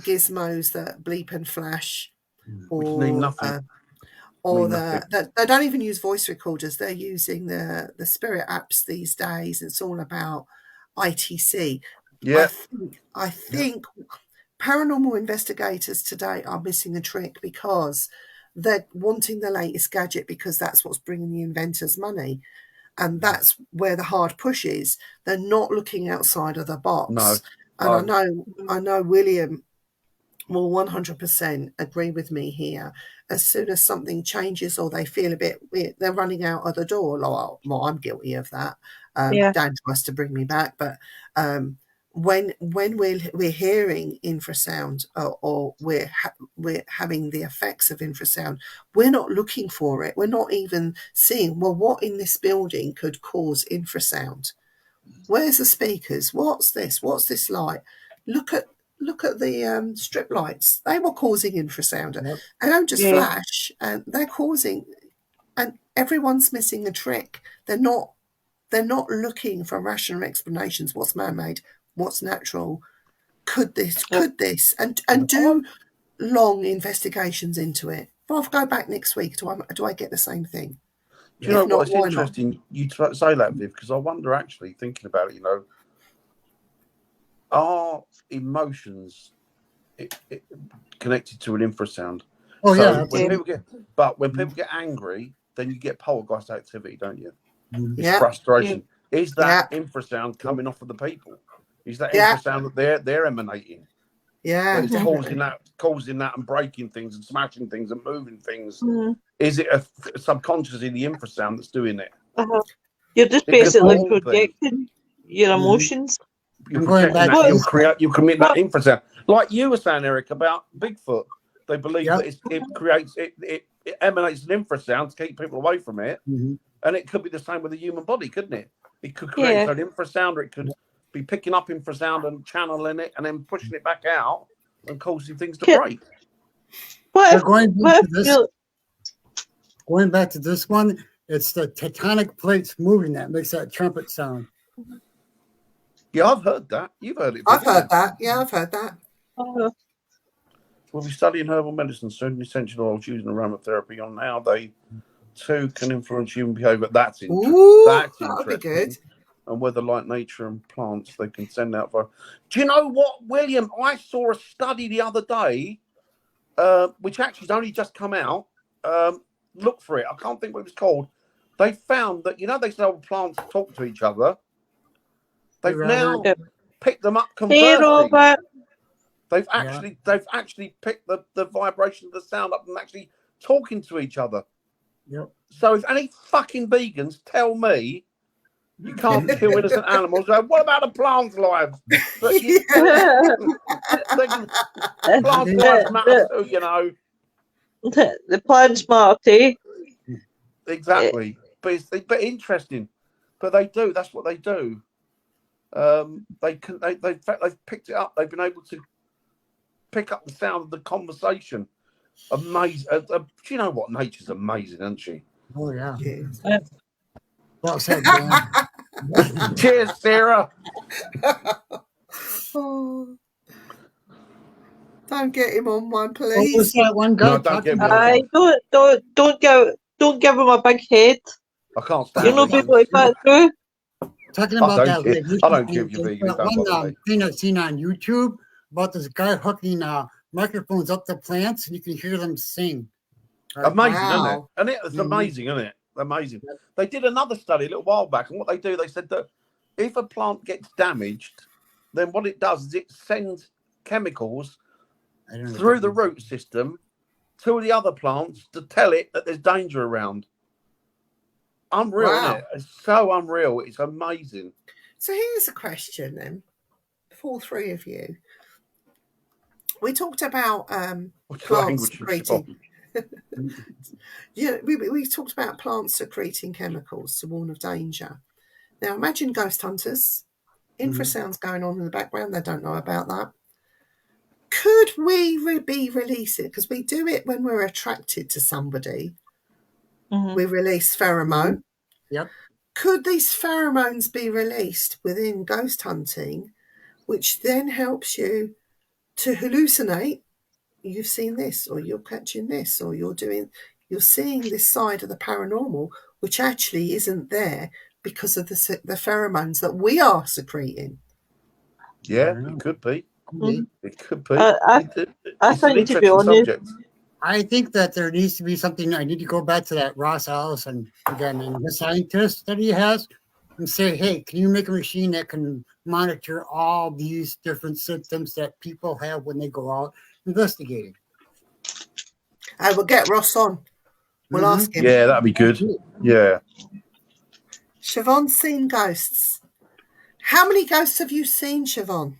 gizmos that bleep and flash, Which mean nothing. or Mean they don't even use voice recorders. They're using the Spirit apps these days. It's all about ITC. Yeah. I think paranormal investigators today are missing a trick because they're wanting the latest gadget because that's what's bringing the inventors money. And that's where the hard push is. They're not looking outside of the box. No. And I know William will 100% agree with me here. As soon as something changes or they feel a bit weird, they're running out of the door. Like, well, I'm guilty of that. Dan tries to bring me back, but when we're hearing infrasound or we're having the effects of infrasound, we're not looking for it. We're not even seeing, well, what in this building could cause infrasound? Where's the speakers? What's this? What's this light? Look at the strip lights. They were causing infrasound. Yep. They don't just flash, and they're causing. And everyone's missing a trick. They're not looking for rational explanations. What's man-made? What's natural? Could this? And do long investigations into it. If I go back next week, do I get the same thing? Do you know what's interesting? You say that, Viv, because I wonder, actually, thinking about it, you know, are emotions connected to an infrasound? Oh, so yeah. When people get angry, then you get poltergeist activity, don't you? Yeah. Frustration. Is that infrasound coming off of the people? Is that infrasound that they're emanating? Yeah. It's causing that and breaking things and smashing things and moving things. Is it subconsciously the infrasound that's doing it? You're just basically projecting your emotions. You're projecting you commit that infrasound. Like you were saying, Eric, about Bigfoot. They believe that it emanates an infrasound to keep people away from it. And it could be the same with the human body, couldn't it? It could create an infrasound, or it could be picking up infrasound and channeling it and then pushing it back out and causing things to break. Going back to this one, it's the tectonic plates moving that makes that trumpet sound. Yeah, I've heard that. You've heard it. I've heard that. Yeah, I've heard that. We'll be studying herbal medicine soon, essential oils using aromatherapy on how they too can influence human behavior. That's interesting. That's interesting. That'll be good. And whether, like nature and plants, they can send out for. Do you know what, William? I saw a study the other day, which actually has only just come out. Look for it. I can't think what it was called. They found that, you know, they said plants talk to each other. They've now picked them up conversely. They've actually picked the vibration of the sound up and actually talking to each other. Yep. So if any fucking vegans tell me you can't kill innocent animals, what about the plants' lives? Plants' lives matter too, you know. The plants, Marty. Exactly. But interesting. But they do. That's what they do. They've picked it up. They've been able to pick up the sound of the conversation. Amazing. Do you know what? Nature's amazing, isn't she? Oh, yeah. Well said, cheers, Sarah. Don't get him on one, please. That one guy? No, don't get me on one. Don't give him a big head. I can't stand you know people like that too. Talking about that, I don't give you vegan. One thing I've seen on YouTube about this guy hooking microphones up to plants, and you can hear them sing. Amazing, isn't it? And it's amazing, isn't it? Amazing. They did another study a little while back, and what they do, they said that if a plant gets damaged, then what it does is it sends chemicals through the root system to the other plants to tell it that there's danger around. Unreal, isn't it? It's so unreal. It's amazing. So here's a question then, for all three of you. We talked about plants secreting. Yeah, we talked about plants secreting chemicals to warn of danger. Now imagine ghost hunters, infrasounds going on in the background. They don't know about that. Could we be releasing, because we do it when we're attracted to somebody, we release pheromone. Yep. Could these pheromones be released within ghost hunting, which then helps you to hallucinate? You've seen this, or you're catching this, or you're seeing this side of the paranormal, which actually isn't there because of the pheromones that we are secreting. Yeah, it could be. Mhm. It could be. I It's an think, to be interesting honest, subject. I think that there needs to be something. I need to go back to that Ross Allison again, and the scientist that he has, and say, hey, can you make a machine that can monitor all these different symptoms that people have when they go out investigating? I will get Ross on. We'll ask him. Yeah, that'd be good. Yeah. Siobhan's seen ghosts. How many ghosts have you seen, Siobhan?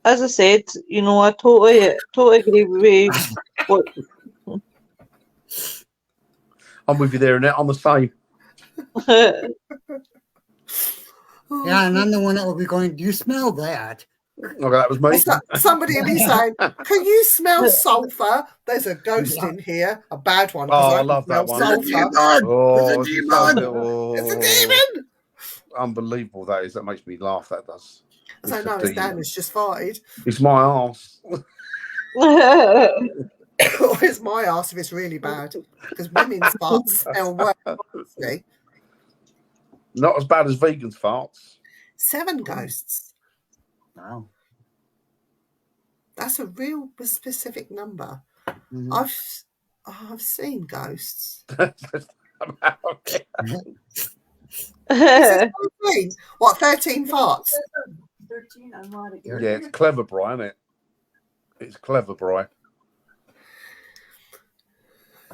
As I said, you know, I totally agree with what. I'm with you there, Annette. I'm the same. Yeah, and I'm the one that will be going, do you smell that? Okay, that was me. Somebody will be saying, can you smell sulphur? There's a ghost in here, a bad one. Oh, I can love that smell one. sulphur. Oh, It's a demon. It's a demon. Unbelievable that is. That makes me laugh. That does. So It's no, a it's demon. Dan has just farted. It's my arse. Or it's my ass if it's really bad. Because women's farts smell worse. See? Not as bad as vegans' farts. 7 ghosts. Wow. That's a real specific number. Mhm. I've seen ghosts. Okay. Is it 13? What, 13 farts? 13 on what? Yeah, it's clever, Brian. It's clever, Brian.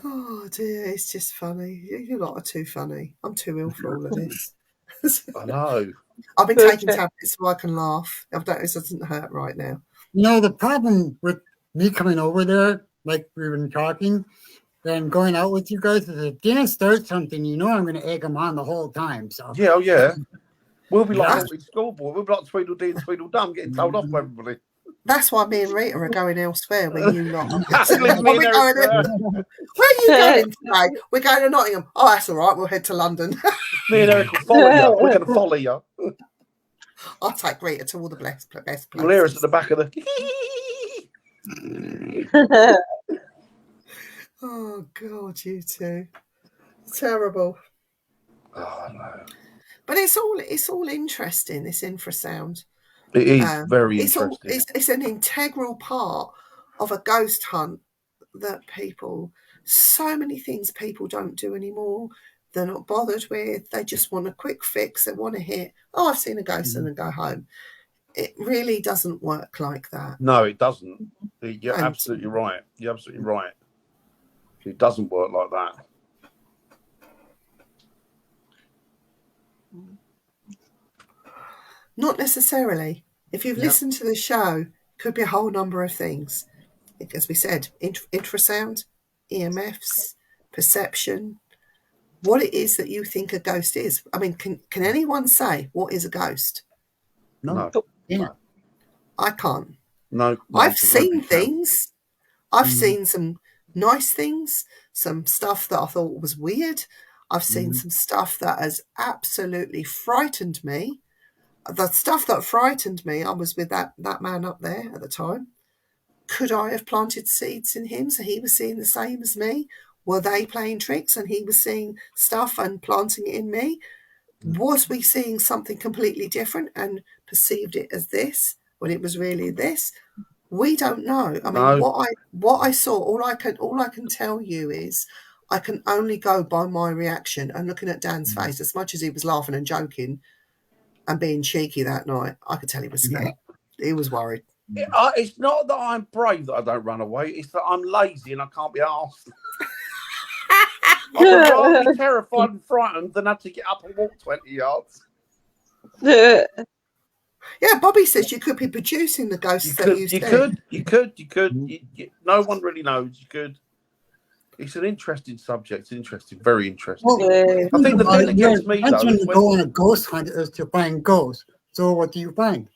Oh dear, it's just funny. You lot are too funny. I'm too ill for all of this. I know. I've been taking tablets so I can laugh. It doesn't hurt right now. You know, the problem with me coming over there, like we've been talking, and going out with you guys, is if Dan starts something, you know I'm going to egg him on the whole time. So Yeah, oh yeah. We'll be like Yeah. in school, boy. We'll be like Tweedledee and Tweedledum, getting told off by everybody. That's why me and Rita are going elsewhere when you lot are. Leave me in there, Where are you going today? We're going to Nottingham. Oh, that's all right. We'll head to London. Me and Eric will follow you. We're going to follow you. I'll take Rita to all the best places. You'll hear us at the back of the. Oh God, you two, terrible. Oh no. But it's all interesting. This infrasound. It is very It's interesting. it's an integral part of a ghost hunt that so many things people don't do anymore. They're not bothered with. They just want a quick fix. They want to hit, oh, I've seen a ghost and then go home. It really doesn't work like that. No, it doesn't. You're And- absolutely right. You're absolutely right. It doesn't work like that. Not necessarily. If you've Yep. listened to the show, could be a whole number of things. As we said, infrasound, EMFs, perception, what it is that you think a ghost is. I mean, can anyone say what is a ghost? no. No. Yeah. I can't. No. I've seen nobody can. things. I've Mhm. seen some nice things, some stuff that I thought was weird. I've seen some stuff that has absolutely frightened me. The stuff that frightened me, I was with that man up there at the time. Could I have planted seeds in him so he was seeing the same as me? Were they playing tricks and he was seeing stuff and planting it in me? Was we seeing something completely different and perceived it as this when it was really this? We don't know. I mean, No. what I saw, all I can tell you is I can only go by my reaction and looking at Dan's face. As much as he was laughing and joking and being cheeky that night, I could tell he was scared. He was worried. It's not that I'm brave that I don't run away. It's that I'm lazy and I can't be asked. I would rather be terrified and frightened than have to get up and walk 20 yards. Yeah, Bobby says you could be producing the ghosts You that could, you you see. could. No one really knows. You could. It's an interesting subject. Interesting, very interesting. Well, Yeah. I think the thing that your gets me though intention is to when go on a ghost hunt is to find ghosts. So what do you find?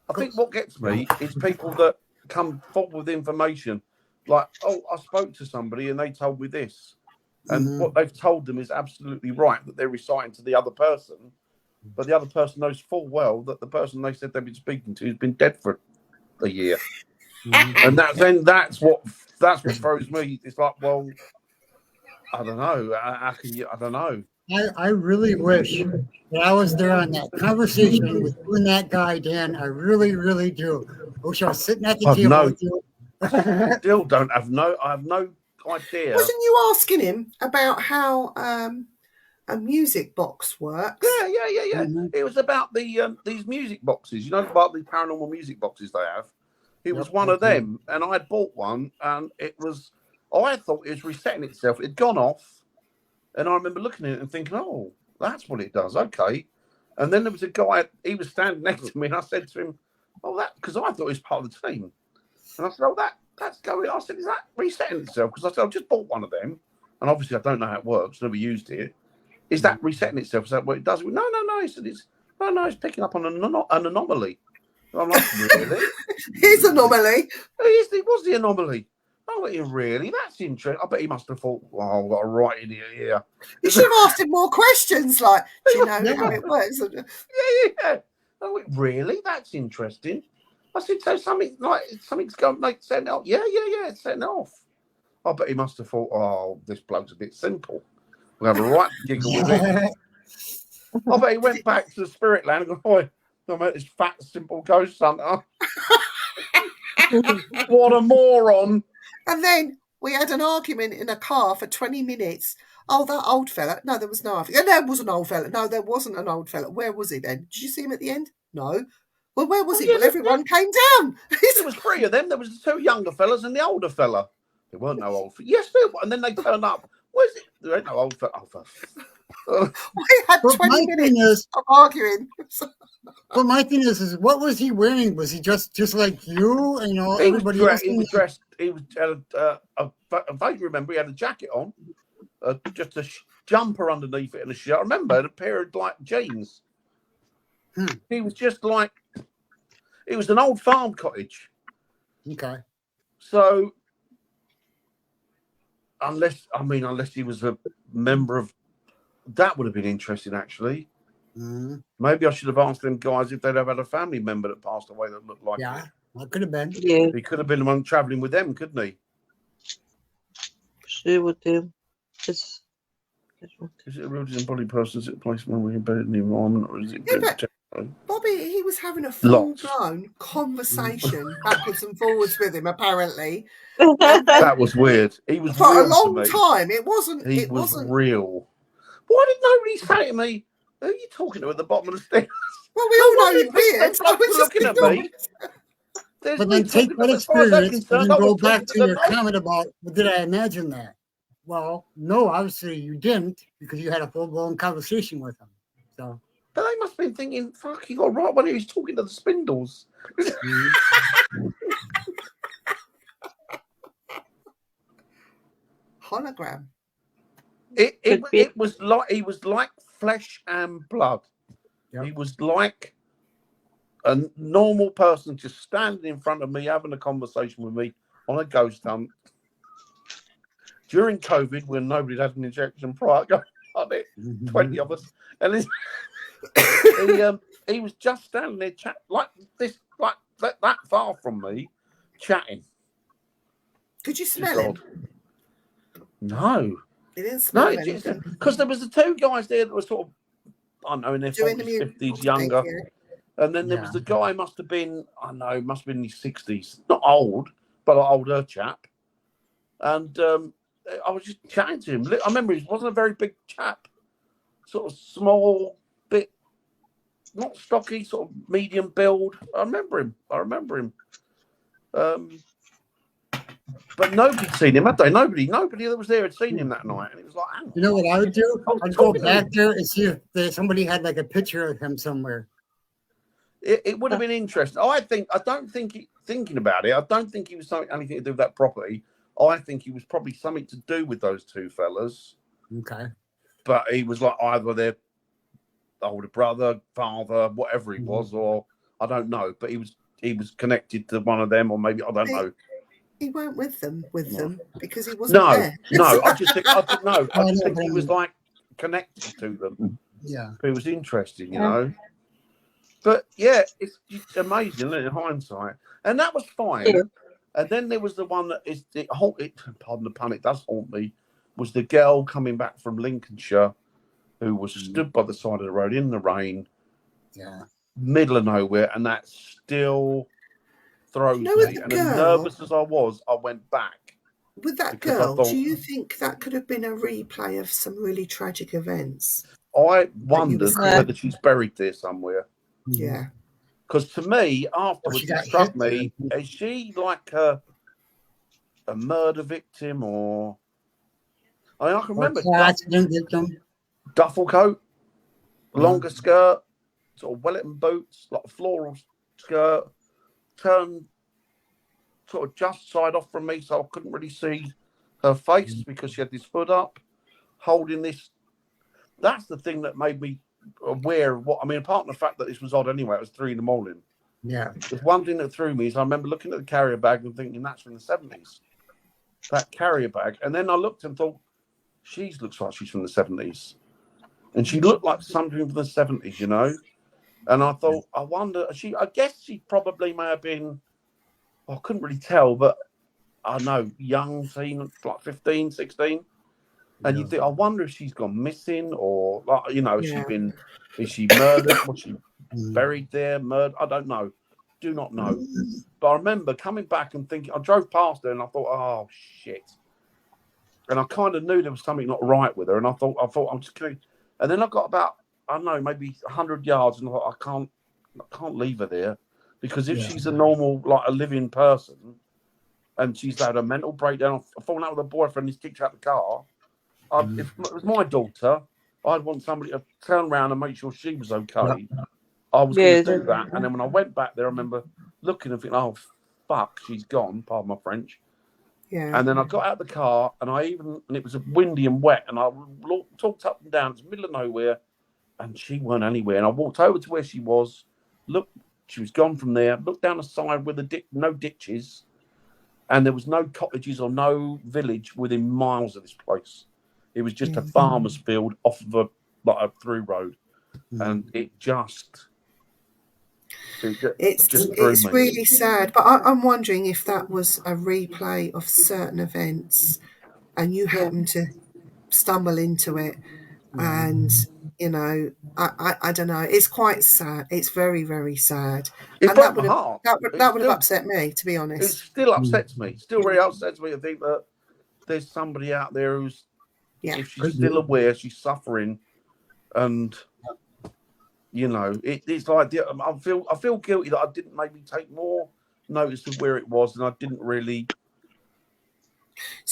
I think what gets me is people that come forward with information like, oh, I spoke to somebody and they told me this. And Mhm. what they've told them is absolutely right that they're reciting to the other person. But the other person knows full well that the person they said they've been speaking to has been dead for a year. Mhm. And that's what throws me. It's like, well, I don't know. How can you? I don't know. I really wish that I was there on that conversation with you and that guy, Dan. I really, really do. I wish I was sitting at the I've table no- with you. Still don't have no. I have no idea. Wasn't you asking him about how a music box works? Yeah. Mhm. It was about the these music boxes. You know about the paranormal music boxes they have. It was Yep, one of yep. them, and I had bought one, and it was. I thought it was resetting itself. It'd gone off, and I remember looking at it and thinking, "Oh, that's what it does." Okay. And then there was a guy. He was standing next to me, and I said to him, "Oh, that," because I thought he was part of the team. And I said, "Oh, that's going." I said, "Is that resetting itself?" Because I said, "I just bought one of them, and obviously I don't know how it works. Never used it. Is that resetting itself? Is that what it does?" No. He said, "It's picking up on an anomaly." And I'm like, "Really?" His anomaly. It was the anomaly. Oh, really? That's interesting. I bet he must have thought, "Well, I've got a right idiot here." You should have asked him more questions, like, do you know how it works? Yeah. Oh, really? That's interesting. I said, so something's going like setting it off. Yeah, it's setting it off. I bet he must have thought, oh, this bloke's a bit simple. We'll have a right giggle with it. I bet he went back to the spirit land and go, "Oi, I met this fat, simple ghost hunter." What a moron. And then we had an argument in a car for 20 minutes. Oh, that old fella. No, there was no. There was an old fella. No, there wasn't an old fella. Where was he then? Did you see him at the end? No. Well, where was he? Yeah, Well, everyone came down. There was three of them. There was the two younger fellas and the older fella. There weren't no old fellas. Yes, there were. And then they turned up. Where's it? There ain't no old fella. We had But 20 my minutes thing is, of arguing. but my thing is what was he wearing? Was he just like you? And, you know, He was everybody dressed. else? He was dressed. He was. I vaguely remember he had a jacket on, just a jumper underneath it and a shirt. I remember and a pair of like jeans. He was just like. It was an old farm cottage. Okay. So, unless he was a member of, that would have been interesting actually. Mm-hmm. Maybe I should have asked them guys if they'd have had a family member that passed away that looked like Yeah, it. that could have been. Yeah, He could have been the one travelling with them, couldn't he? sure would do. Just Is it a real disembodied person? Is it a place where we're embedded in the environment, or is it? Bobby, he was having a Lots. full-blown conversation backwards and forwards with him, apparently. That was weird. He was For real a long to me. time. It wasn't. He It was wasn't. real. Why did nobody say to me, "Who are you talking to at the bottom of the stairs?" Well, we all know Nobody you're thinks weird. that bloke I was was just looking at ignoring- me. There's But me then take talking that to- as far as I'm experience and concerned, then I go was back talking to the your ghost. comment about, well, did I imagine that? Well, no, obviously you didn't because you had a full-blown conversation with him. So, But they must have been thinking, "Fuck, he got right when he was talking to the spindles." Hologram. It was like he was like flesh and blood. Yep. He was like a normal person just standing in front of me, having a conversation with me on a ghost hunt during COVID when nobody had an injection prior going on it. 20 of us, and he was just standing there chat like this, like that far from me, chatting. Could you It's smell him? odd. No. He didn't smell No, anything. because there was the two guys there that were sort of, I don't know, in their Doing the 40s, music 50s, younger. thing, And then there was the guy, must have been in his 60s. Not old, but an older chap. And I was just chatting to him. I remember he wasn't a very big chap. Sort of small, bit, not stocky, sort of medium build. I remember him. But nobody'd seen him, had they? Nobody that was there had seen him that night. And it was like, hang on. you know what I would do? I was I'd go talking to back him. there and see if somebody had like a picture of him somewhere. It would have been interesting. Thinking about it, I don't think he was anything to do with that property. I think he was probably something to do with those two fellas. Okay. But he was like either their older brother, father, whatever he was, or I don't know. But he was connected to one of them, or maybe I don't know. He weren't with them because he wasn't there. No. I just think he was like connected to them. Yeah. It was interesting, you know. But yeah, it's amazing, isn't it, in hindsight. And that was fine. Yeah. And then there was the one that pardon the pun, it does haunt me, was the girl coming back from Lincolnshire who was stood by the side of the road in the rain, middle of nowhere, and that still throws me. And as nervous as I was, I went back. With that girl, do you think that could have been a replay of some really tragic events? I wondered whether she's buried there somewhere. Yeah. Because to me, afterwards, it struck me, is she like a murder victim or... I can remember accident victim. Duffel coat, longer skirt, sort of Wellington boots, like a floral skirt, turned sort of just side off from me so I couldn't really see her face because she had this hood up, holding this. That's the thing that made me aware of what, I mean, apart from the fact that this was odd anyway, it was 3 a.m. Yeah. There's one thing that threw me is I remember looking at the carrier bag and thinking that's from the 70s, that carrier bag. And then I looked and thought, she looks like she's from the 70s. And she looked like something from the 70s, you know? And I thought, I wonder, I guess she probably may have been, I couldn't really tell, but I know, young teen, like 15, 16. And you think, I wonder if she's gone missing or, like, you know, is she murdered? Was she buried there, murdered? I don't know. Do not know. But I remember coming back and thinking, I drove past her and I thought, oh, shit. And I kind of knew there was something not right with her. And I thought I'm just kidding. And then I got about, I don't know, maybe 100 yards and I thought, I can't leave her there. Because if she's a normal, like a living person and she's had a mental breakdown, fallen out with her boyfriend, he's kicked her out the car, if it was my daughter, I'd want somebody to turn around and make sure she was okay. I was going to do that. And then when I went back there, I remember looking and thinking, oh, fuck, she's gone, pardon my French. Yeah. And then I got out of the car and it was windy and wet and I talked up and down, it's the middle of nowhere and she weren't anywhere. And I walked over to where she was, looked, she was gone from there, looked down the side with no ditches and there was no cottages or no village within miles of this place. It was just a farmer's field off of a through road. And it's really sad. But I'm wondering if that was a replay of certain events and you happen to stumble into it. And, you know, I don't know. It's quite sad. It's very, very sad. It broke my heart. That would have upset me, to be honest. It still upsets me. Still really upsets me to think that there's somebody out there who's, if she's still aware, she's suffering, and you know, it's like I feel guilty that I didn't maybe take more notice of where it was, and I didn't really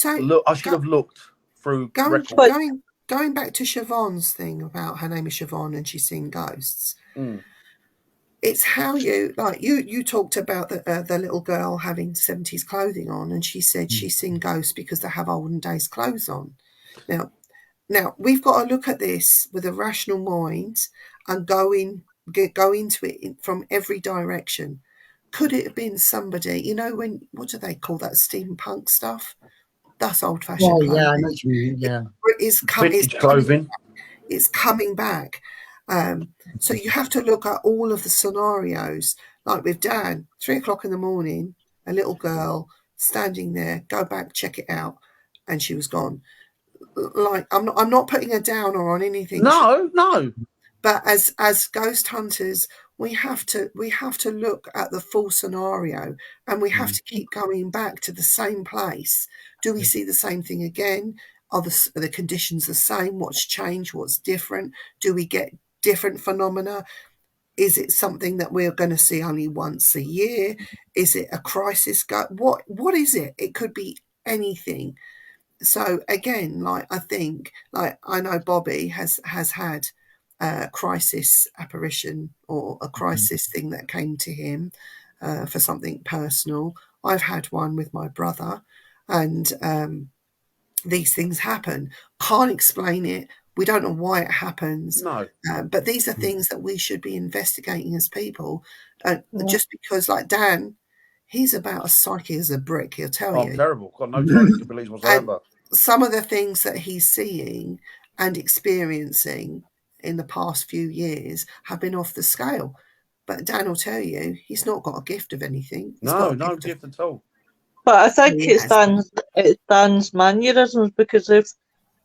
look. I should have looked through. Going back to Siobhan's thing about her name is Siobhan and she's seen ghosts. It's how you talked about the little girl having 70s clothing on, and she said she's seen ghosts because they have olden days clothes on. Now we've got to look at this with a rational mind and go into it from every direction. Could it have been somebody, you know, what do they call that, steampunk stuff? That's old-fashioned clothing. Yeah, I know what you mean. Yeah. It's coming back. So you have to look at all of the scenarios. Like with Dan, 3 o'clock in the morning, a little girl standing there, go back, check it out, and she was gone. Like I'm not putting a downer on anything. No. But as ghost hunters, we have to look at the full scenario, and we have to keep going back to the same place. Do we see the same thing again? Are the conditions the same? What's changed? What's different? Do we get different phenomena? Is it something that we're going to see only once a year? Is it a crisis? What is it? It could be anything. So again, I know Bobby has had crisis apparition or a crisis thing that came to him for something personal. I've had one with my brother, and these things happen. Can't explain it. We don't know why it happens. No. But these are things that we should be investigating as people. Yeah. Just because, like Dan, he's about as psychic as a brick, he'll tell Oh, you. I'm terrible. Got no psychic abilities whatsoever. Some of the things that he's seeing and experiencing in the past few years have been off the scale. But Dan will tell you he's not got a gift of anything. He's No, got a no gift of- gift at all. But I think Yes. it's Dan's mannerisms, because if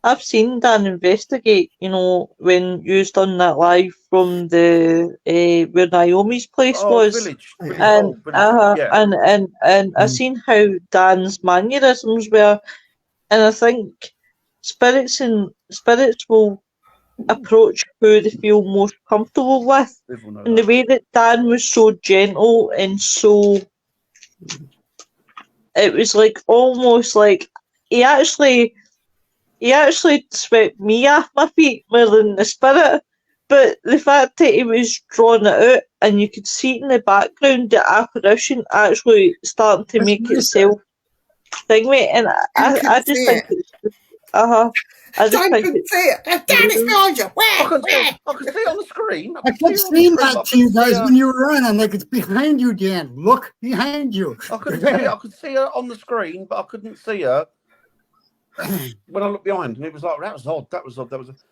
I've seen Dan investigate, you know, when you done that live from the where Naomi's place Oh, was, village. And- Hall, village, yeah. and I seen how Dan's mannerisms were, and I think spirits will approach who they feel most comfortable with, People know and the that. way that Dan was so gentle and so, it was like almost like he actually swept me off my feet more than the spirit. But the fact that he was drawing it out and you could see it in the background, the apparition actually starting to That's make nice. itself thing, mate. And I couldn't just see think it. it's I just Dan think couldn't it's see it. Dan, it's behind you. I Where? can see, Where? I can see it on the screen. I kept saying that to you guys when you were on. I'm like, it's behind you, Dan. Look behind you. I could see her on the screen, but I couldn't see her when I looked behind. And it was like, that was odd. That was odd.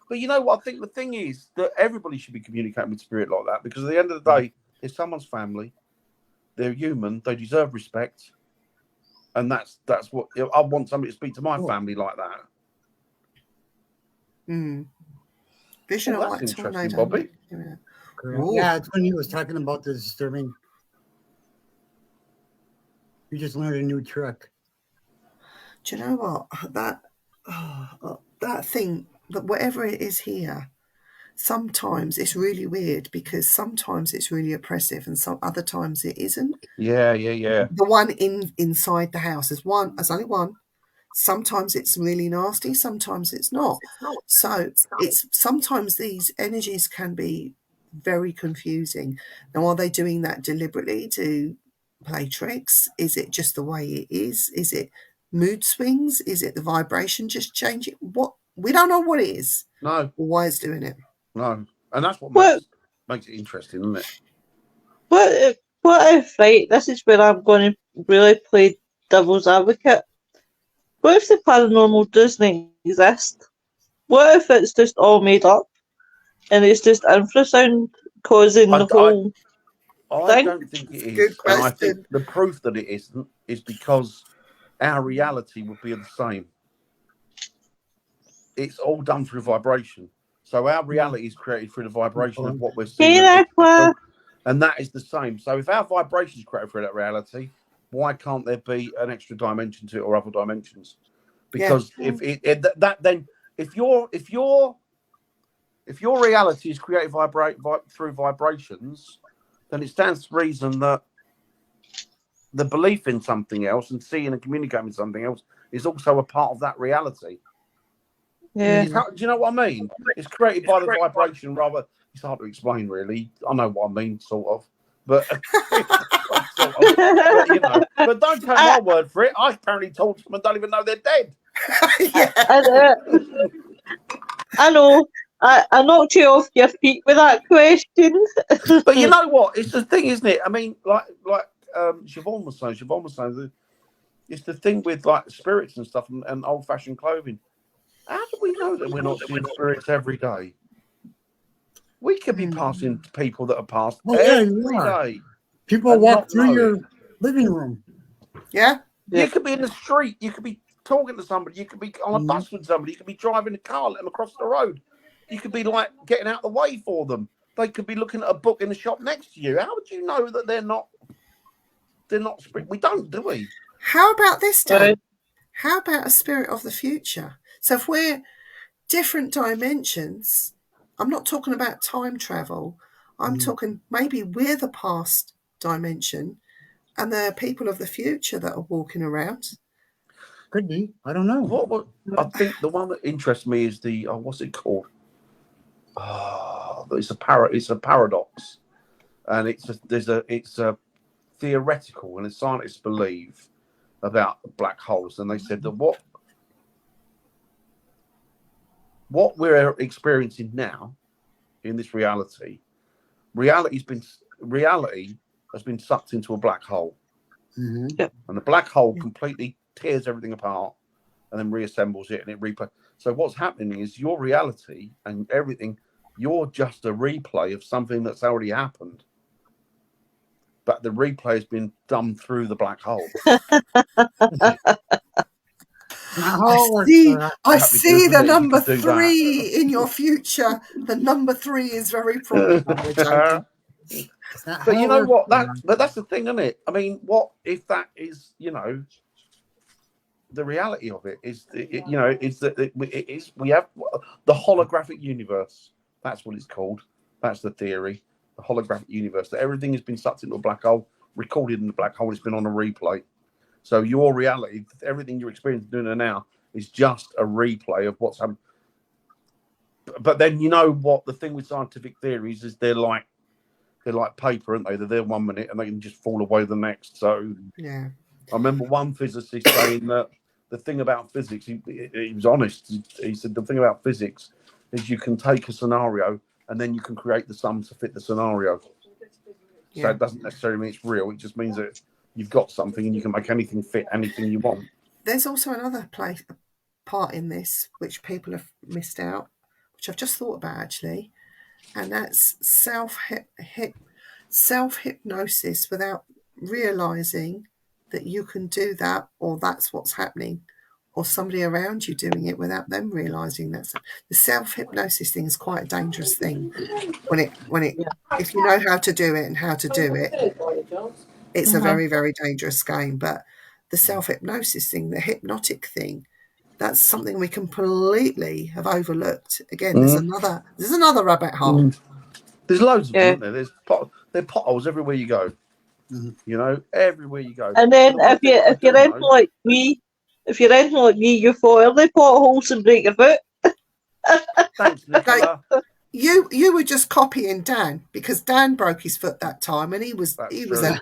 But you know what? I think the thing is that everybody should be communicating with spirit like that, because at the end of the day, it's someone's family. They're human. They deserve respect. And that's what I want somebody to speak to my family like that. Vision Oh, of that's like interesting, tornado. Bobby. Yeah. Correct. Yeah, it's when he was talking about the disturbing. You just learned a new trick. Do you know what? That thing, that whatever it is here, sometimes it's really weird, because sometimes it's really oppressive and some other times it isn't. Yeah. The one inside the house is one. There's only one. Sometimes it's really nasty. Sometimes it's not. So it's sometimes these energies can be very confusing. Now, are they doing that deliberately to play tricks? Is it just the way it is? Is it mood swings? Is it the vibration just changing? What, we don't know what it is. No. Or why it's doing it. No. And that's what makes it interesting, isn't it? What if, right, this is where I'm going to really play devil's advocate. What if the paranormal doesn't exist? What if it's just all made up and it's just infrasound causing the whole I thing? don't think it Good is. And I question. think the proof that it isn't is because our reality would be the same. It's all done through vibration. So our reality is created through the vibration of what we're seeing. And that is the same. So if our vibration is created through that reality, why can't there be an extra dimension to it or other dimensions? Because if your reality is created through vibrations, then it stands to reason that the belief in something else and seeing and communicating with something else is also a part of that reality. Yeah. Do you know what I mean? It's created by the vibration rather. It's hard to explain, really. I know what I mean, sort of. But, but you know, but don't take my word for it. I apparently told them and don't even know they're dead. I know. I knocked you off your feet with that question. But you know what? It's the thing, isn't it? I mean, like Siobhan was saying, it's the thing with like spirits and stuff and old-fashioned clothing. How do we know that we're not seeing spirits every day? We could be passing people that are passed every day. People walk through your living room. Yeah. You could be in the street. You could be talking to somebody. You could be on a bus with somebody. You could be driving a car, letting them across the road. You could be like getting out of the way for them. They could be looking at a book in the shop next to you. How would you know that they're not spirit? We don't, do we? How about this, Dan? How about a spirit of the future? So if we're different dimensions, I'm not talking about time travel. I'm talking maybe we're the past dimension and there are people of the future that are walking around. Could be. I don't know. I think the one that interests me is the what's it called? I it's a paradox, and it's a theoretical, and scientists believe about black holes, and they said that what we're experiencing now in this reality has been sucked into a black hole, Mhm. and the black hole completely tears everything apart and then reassembles it, and it replay. So what's happening is your reality and everything, you're just a replay of something that's already happened, but the replay has been done through the black hole. I That'd be see good, the wouldn't it, if you number could do 3 in your future. The number 3 is very prominent. No, we're joking. But you know what? But that's the thing, isn't it? I mean, what if that is, the reality of it is, is that we have the holographic universe. That's what it's called. That's the theory. The holographic universe. That everything has been sucked into a black hole, recorded in the black hole. It's been on a replay. So your reality, everything you're experiencing doing it now, is just a replay of what's happened. But then you know what the thing with scientific theories is, they're like paper, aren't they? They're there 1 minute and they can just fall away the next. So Yeah. I remember one physicist saying that the thing about physics, he was honest. He said the thing about physics is you can take a scenario and then you can create the sum to fit the scenario. So it doesn't necessarily mean it's real. It just means that you've got something and you can make anything fit anything you want. There's also another part in this which people have missed out, which I've just thought about actually, and that's self-hypnosis without realizing that you can do that, or that's what's happening, or somebody around you doing it without them realizing that's the self-hypnosis thing is quite a dangerous thing. If you know how to do it and how to do it, it's a very, very dangerous game. But the self-hypnosis thing, the hypnotic thing, that's something we completely have overlooked. Again, there's another rabbit hole. There's loads of them, isn't there? There's potholes everywhere you go. Everywhere you go. And then if you're anything like me, you fall in the potholes and break your foot. Thanks, Nicola. You were just copying Dan, because Dan broke his foot that time, and he was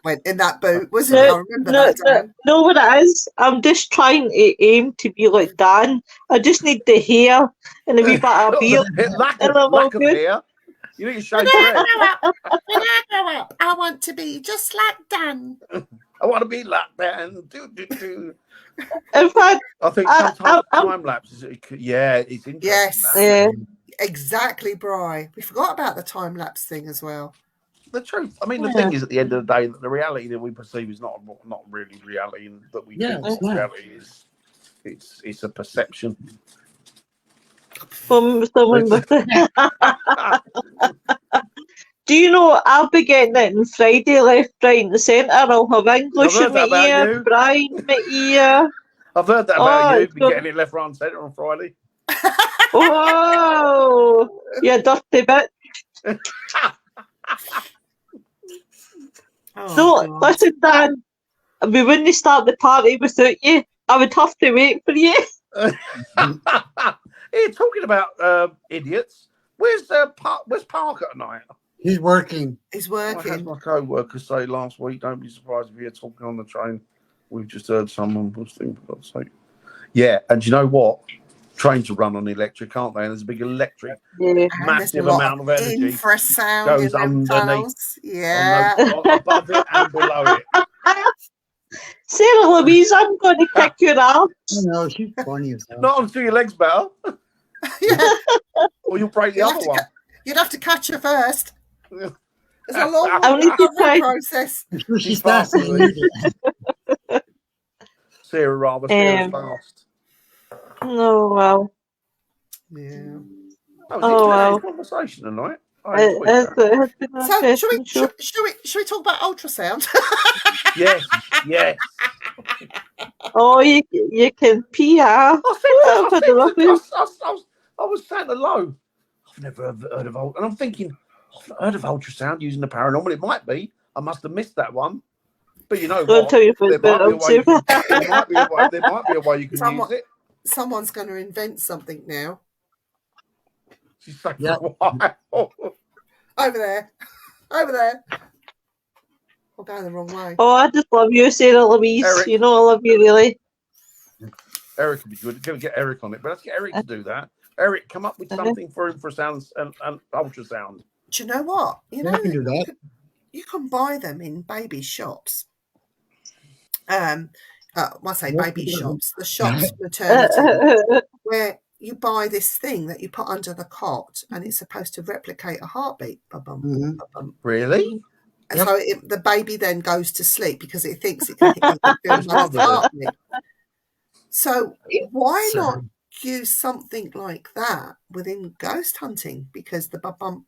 went in that boot, wasn't he? I remember that, Dan. No, what it is, I'm just trying to aim to be like Dan. I just need the hair and a wee bit of beard. Lack of hair. You need to shave your head. When I grow up, I want to be just like Dan. I want to be like Dan. In fact, I think sometimes time lapses. It's interesting. Yes, exactly, Bri. We forgot about the time lapse thing as well. The truth. I mean, the thing is, at the end of the day, that the reality that we perceive is not really reality, and that we think reality is. It's a perception. From someone with Do you know I'll be getting it on Friday, left, right, and the centre. I'll have English in my ear, Brian in my ear. I've heard that about you. Be getting it left, right, and centre on Friday. Oh, you dirty bitch. Listen, Dan, we wouldn't start the party without you. I would have to wait for you. Hey, talking about idiots, where's Parker tonight? He's working. He's I had working. my co-worker say last week, don't be surprised if you're talking on the train. We've just heard someone was thinking, for God's sake. Yeah, and you know what? Trains are run on electric, aren't they? And there's a big electric, massive amount of energy infrasound goes in underneath, above it and below it. Sarah Louise, I'm going to kick your ass. No, she's funny as hell. Not until your legs better, or you'll break the other one. You'd have to catch her first. Yeah. It's a long process. She's faster than you do. Sarah's fast. Oh, well. Yeah. Well. Conversation tonight. So, should we talk about ultrasound? Yes. Oh, you can pee, huh? I was saying hello. I've never heard of ultrasound, and I'm thinking, I've not heard of ultrasound using the paranormal. It might be. I must have missed that one. But you know what? Tell you there might be a way you can use it. Someone's going to invent something now. She's saying, wow. Over there. Over there. I'm going the wrong way. Oh, I just love you, Sarah Louise. Eric. You know I love you, really. Eric would be good. Going to get Eric on it, but let's get Eric to do that. Eric, come up with something for him for sounds and ultrasound. Do you know what? You I know, can do that. you can buy them in baby shops. When I say What baby do you do? shops, the shops maternity, where you buy this thing that you put under the cot, and it's supposed to replicate a heartbeat. Ba-bum, Mhm. ba-bum. Really? And Yep. so the baby then goes to sleep because it thinks it can feel mother's heartbeat. So why So- not use something like that within ghost hunting? Because the ba-bum,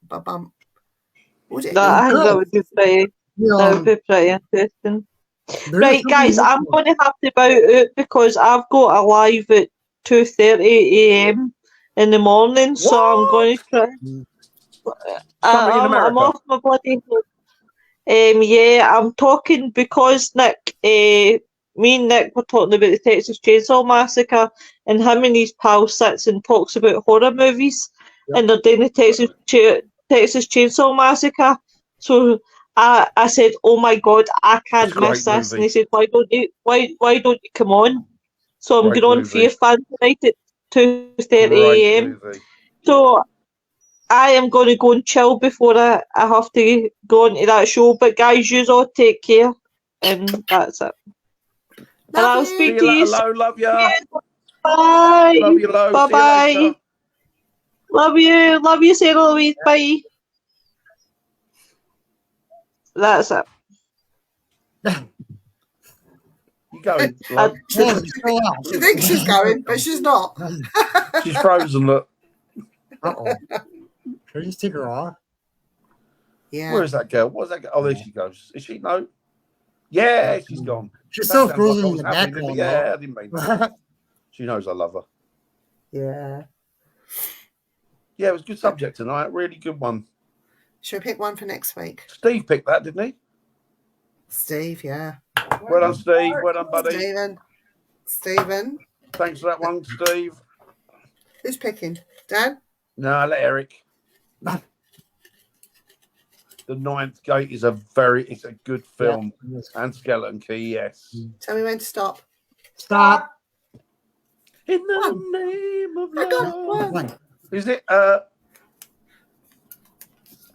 would it? I think that would be pretty. That would be pretty interesting. There's Right, guys, something I'm going to have to bow out because I've got a live at 2:30 a.m. in the morning, so I'm going to try. Somebody in I'm America. off my bloody. Yeah, I'm talking because Nick. Me and Nick were talking about the Texas Chainsaw Massacre, and him and his pal sits and talks about horror movies, and they're doing the Texas Chainsaw Massacre. So I said, "Oh my God, I can't It's a great miss this." movie. And he said, "Why don't you come on?" So I'm Great going on movie. Fear Fan tonight at 2:30 Great a.m. movie. So I am going to go and chill before I have to go on to that show. But guys, you all take care, and that's it. And I'll Love See speak you to later, you Lo. Love ya. soon. Bye. Love you, Lo. Bye See you bye. later. Love you, Sarah Louise. Bye. That's it. You going, Lo? Oh, it's still out. She thinks she's going, but she's not. She's frozen, look. Uh-oh. Should I just take her off? Yeah. Where is that girl? What's that girl? Oh, there she goes. Is she? No. Yeah, she's gone. She's That so sounds frozen like I in was the happening, background. Yeah, I didn't mean that. She knows I love her. Yeah. Yeah, it was a good subject tonight. Really good one. Should we pick one for next week? Steve picked that, didn't he? Steve, yeah. Well done, Steve. Well done, buddy. Stephen. Thanks for that one, Steve. Who's picking? Dan? No, let Eric. The Ninth Gate is it's a good film. Yeah. And Skeleton Key, yes. Tell me when to stop. Stop. In the name of I got love. one. Is it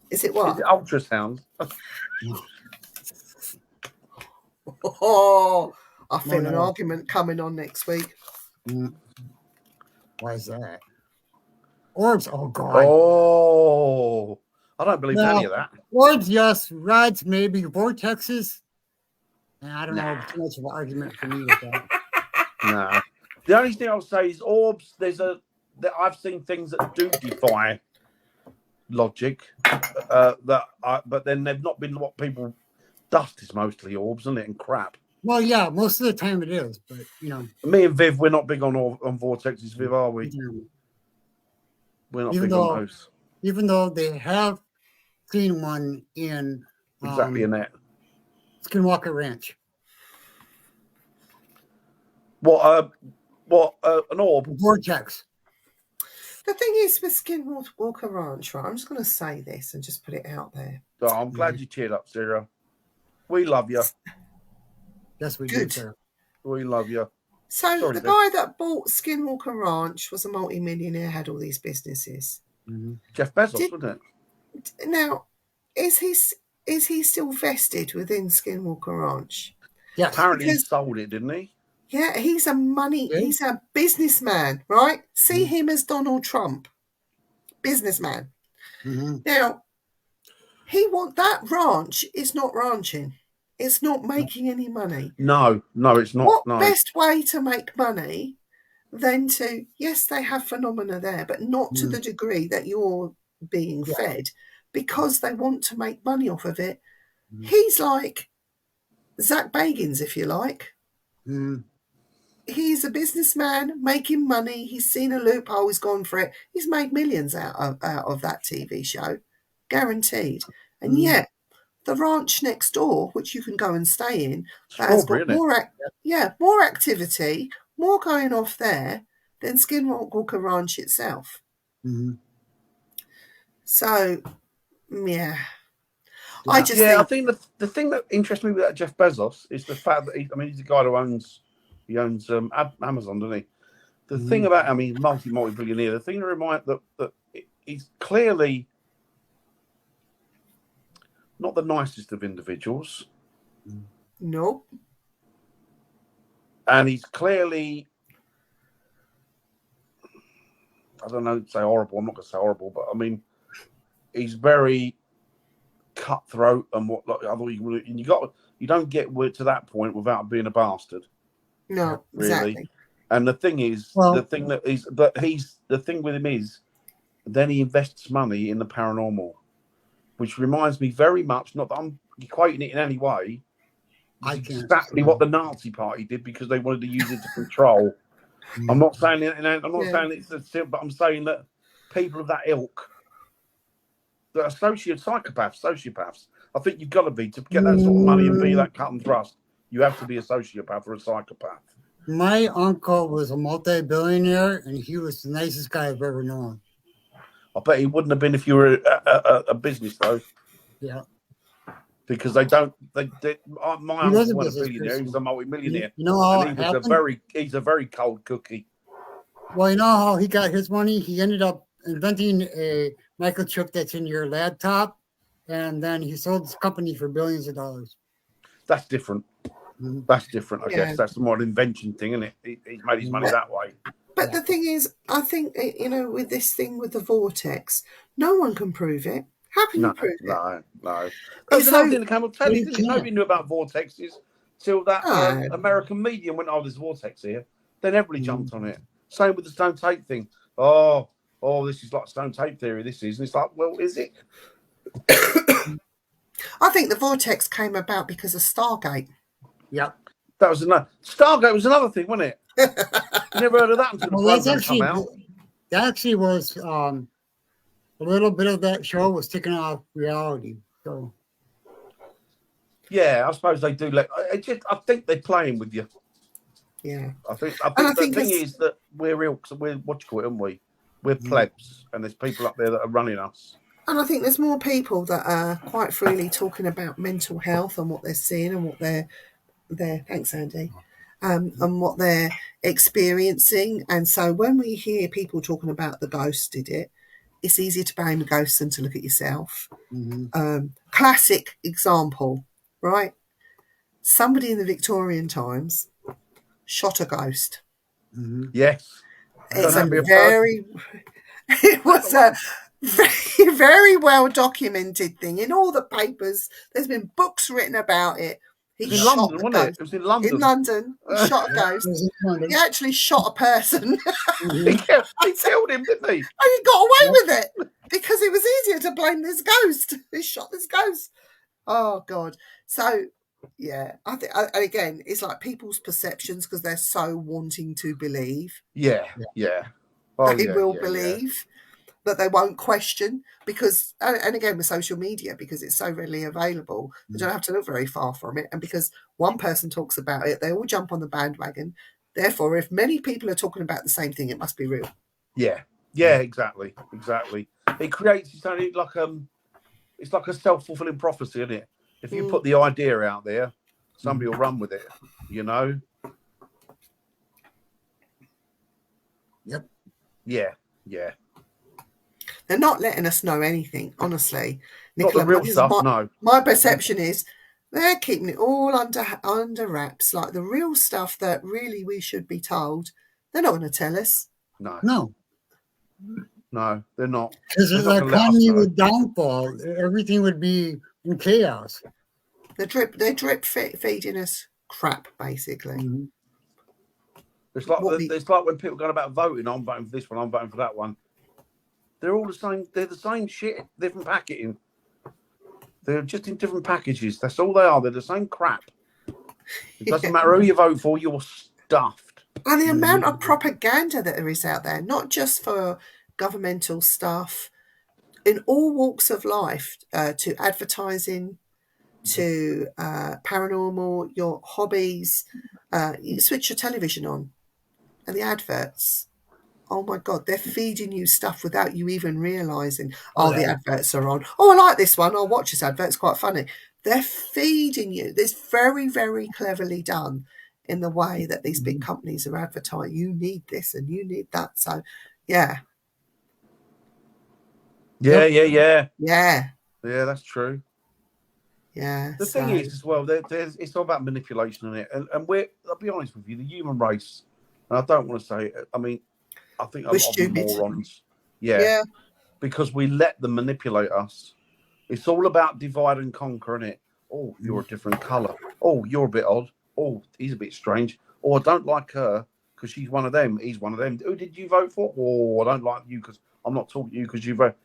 Is it what? is it ultrasound? Oh, I feel No, an no. argument coming on next week. Why is that? Orbs. Oh God. Oh, I don't believe No. any of that. Orbs, yes. Rods, maybe. Vortexes. And I don't Nah. know. Too much of an argument for me with that. No. The only thing I'll say is orbs. I've seen things that do defy logic, but then they've not been what people. Dust is mostly orbs, isn't it, and crap. Well, yeah, most of the time it is, but you know, Me and Viv, we're not big on vortexes, Viv, are we? We're not Even big though- on those. even though they have seen one in Exactly in that. Skinwalker Ranch. What? An orb? Vortex. The thing is with Skinwalker Ranch, right? I'm just going to say this and just put it out there. Oh, I'm glad you cheered up, Sarah. We love you. Yes, we Good. do, sir. We love you. So Sorry, the Viv. guy that bought Skinwalker Ranch was a multi-millionaire, had all these businesses. Jeff Bezos, Did- wasn't it? Now, is he still vested within Skinwalker Ranch? Yes. Apparently, he because- sold it, didn't he? Yeah, he's Yeah. he's a businessman, right? See him as Donald Trump, businessman. Mhm. Now, that ranch is not ranching. It's not making any money. No, it's not. What No. best way to make money than to, yes, they have phenomena there, but not to the degree that you're being Yeah. fed, because they want to make money off of it. Mhm. He's like Zach Bagans, if you like. Mhm. He's a businessman making money. He's seen a loophole. He's gone for it. He's made millions out of that TV show, guaranteed. And yet, the ranch next door, which you can go and stay in, that has Strawberry, got more activity, more going off there than Skinwalker Ranch itself. Mhm. So Yeah. I just Yeah, I think, think the thing that interests me with that Jeff Bezos is the fact that he's a guy who owns Amazon, doesn't he? The thing about multi billionaire. The thing that reminds that he's clearly not the nicest of individuals, no. and he's clearly, I don't know, say horrible. I'm not going to say horrible, but I mean, he's very cutthroat and what. Like, I thought you don't get to that point without being a bastard. No, Really. exactly. And the thing is, the thing with him is, then he invests money in the paranormal, which reminds me very much. Not that I'm equating it in any way. It's exactly what the Nazi Party did because they wanted to use it to control. I'm not saying it. I'm not saying it's a simple, but I'm saying that people of that ilk, that are sociopaths. I think you've got to be to get that sort of money and be that cut and thrust. You have to be a sociopath or a psychopath. My uncle was a multi-billionaire, and he was the nicest guy I've ever known. I bet he wouldn't have been if you were a business though. Yeah. Because my uncle wasn't a billionaire; he was a multi-millionaire. You know how it happened? He's a very cold cookie. Well, you know how he got his money? He ended up inventing a microchip that's in your laptop, and then he sold his company for billions of dollars. That's different. That's different, I guess. That's more an invention thing, isn't it? He's made his money that way. But the thing is, I think, with this thing with the vortex, no one can prove it. How can you prove it? No. There's another thing that came up. Nobody knew about vortexes till that American medium went, there's vortex here. Then everybody jumped on it. Same with the stone tape thing. Oh, this is like stone tape theory, this is. And it's like, well, is it? I think the vortex came about because of Stargate. Yep. That was Stargate was another thing, wasn't it? You never heard of that until the program come out. That actually was a little bit of that show was taken off reality. So yeah, I suppose they do. I think they're playing with you. Yeah. I think the thing is that we're ilks. We're what you call it, aren't we? We're plebs, and there's people up there that are running us. And I think there's more people that are quite freely talking about mental health and what they're seeing and what they're thanks, Andy, and what they're experiencing. And so when we hear people talking about the ghost did it, it's easier to blame the ghost than to look at yourself. Classic example, right? Somebody in the Victorian times shot a ghost. Yes. It's it was a very, very well documented thing in all the papers. There's been books written about it. It was in London, wasn't it? It was in London. In London, he shot a ghost. He actually shot a person. He killed him, didn't he? And he got away with it because it was easier to blame this ghost. He shot this ghost. Oh, God. So, yeah, I think, again, it's like people's perceptions because they're so wanting to believe. Yeah. They will believe. That they won't question because, and again with social media, because it's so readily available, they don't have to look very far from it. And because one person talks about it, they all jump on the bandwagon. Therefore, if many people are talking about the same thing, it must be real. Yeah, exactly. It creates it's like a self-fulfilling prophecy, isn't it? If you put the idea out there, somebody will run with it, you know? Yep. Yeah. They're not letting us know anything, honestly. Not the real stuff, no. My perception is they're keeping it all under wraps. Like the real stuff that really we should be told, they're not going to tell us. No, they're not. Because the economy would downfall. Everything would be in chaos. They're drip feeding us crap, basically. It's like when people go about voting. I'm voting for this one. I'm voting for that one. They're all the same. They're the same shit, different packaging. They're just in different packages. That's all they are. They're the same crap. It doesn't matter who you vote for. You're stuffed. And the amount of propaganda that there is out there, not just for governmental stuff, in all walks of life, to advertising, to paranormal, your hobbies. You switch your television on, and the adverts. Oh my God, they're feeding you stuff without you even realizing. Oh, The yeah. adverts are on. Oh, I like this one. I'll watch this advert. It's quite funny. They're feeding you. It's very, very cleverly done in the way that these big companies are advertising. You need this and you need that. So, yeah, Yeah, Yep. yeah, that's true. yeah. The thing is, as well, it's all about manipulation in it, and I'll be honest with you, the human race, and I don't want to say it, I mean, I think a We're lot of them stupid. morons, Yeah, because we let them manipulate us. It's all about divide and conquer, isn't it? Oh, you're a different colour. Oh, you're a bit odd. Oh, he's a bit strange. Oh, I don't like her because she's one of them. He's one of them. Who did you vote for? Oh, I don't like you because I'm not talking to you because you vote.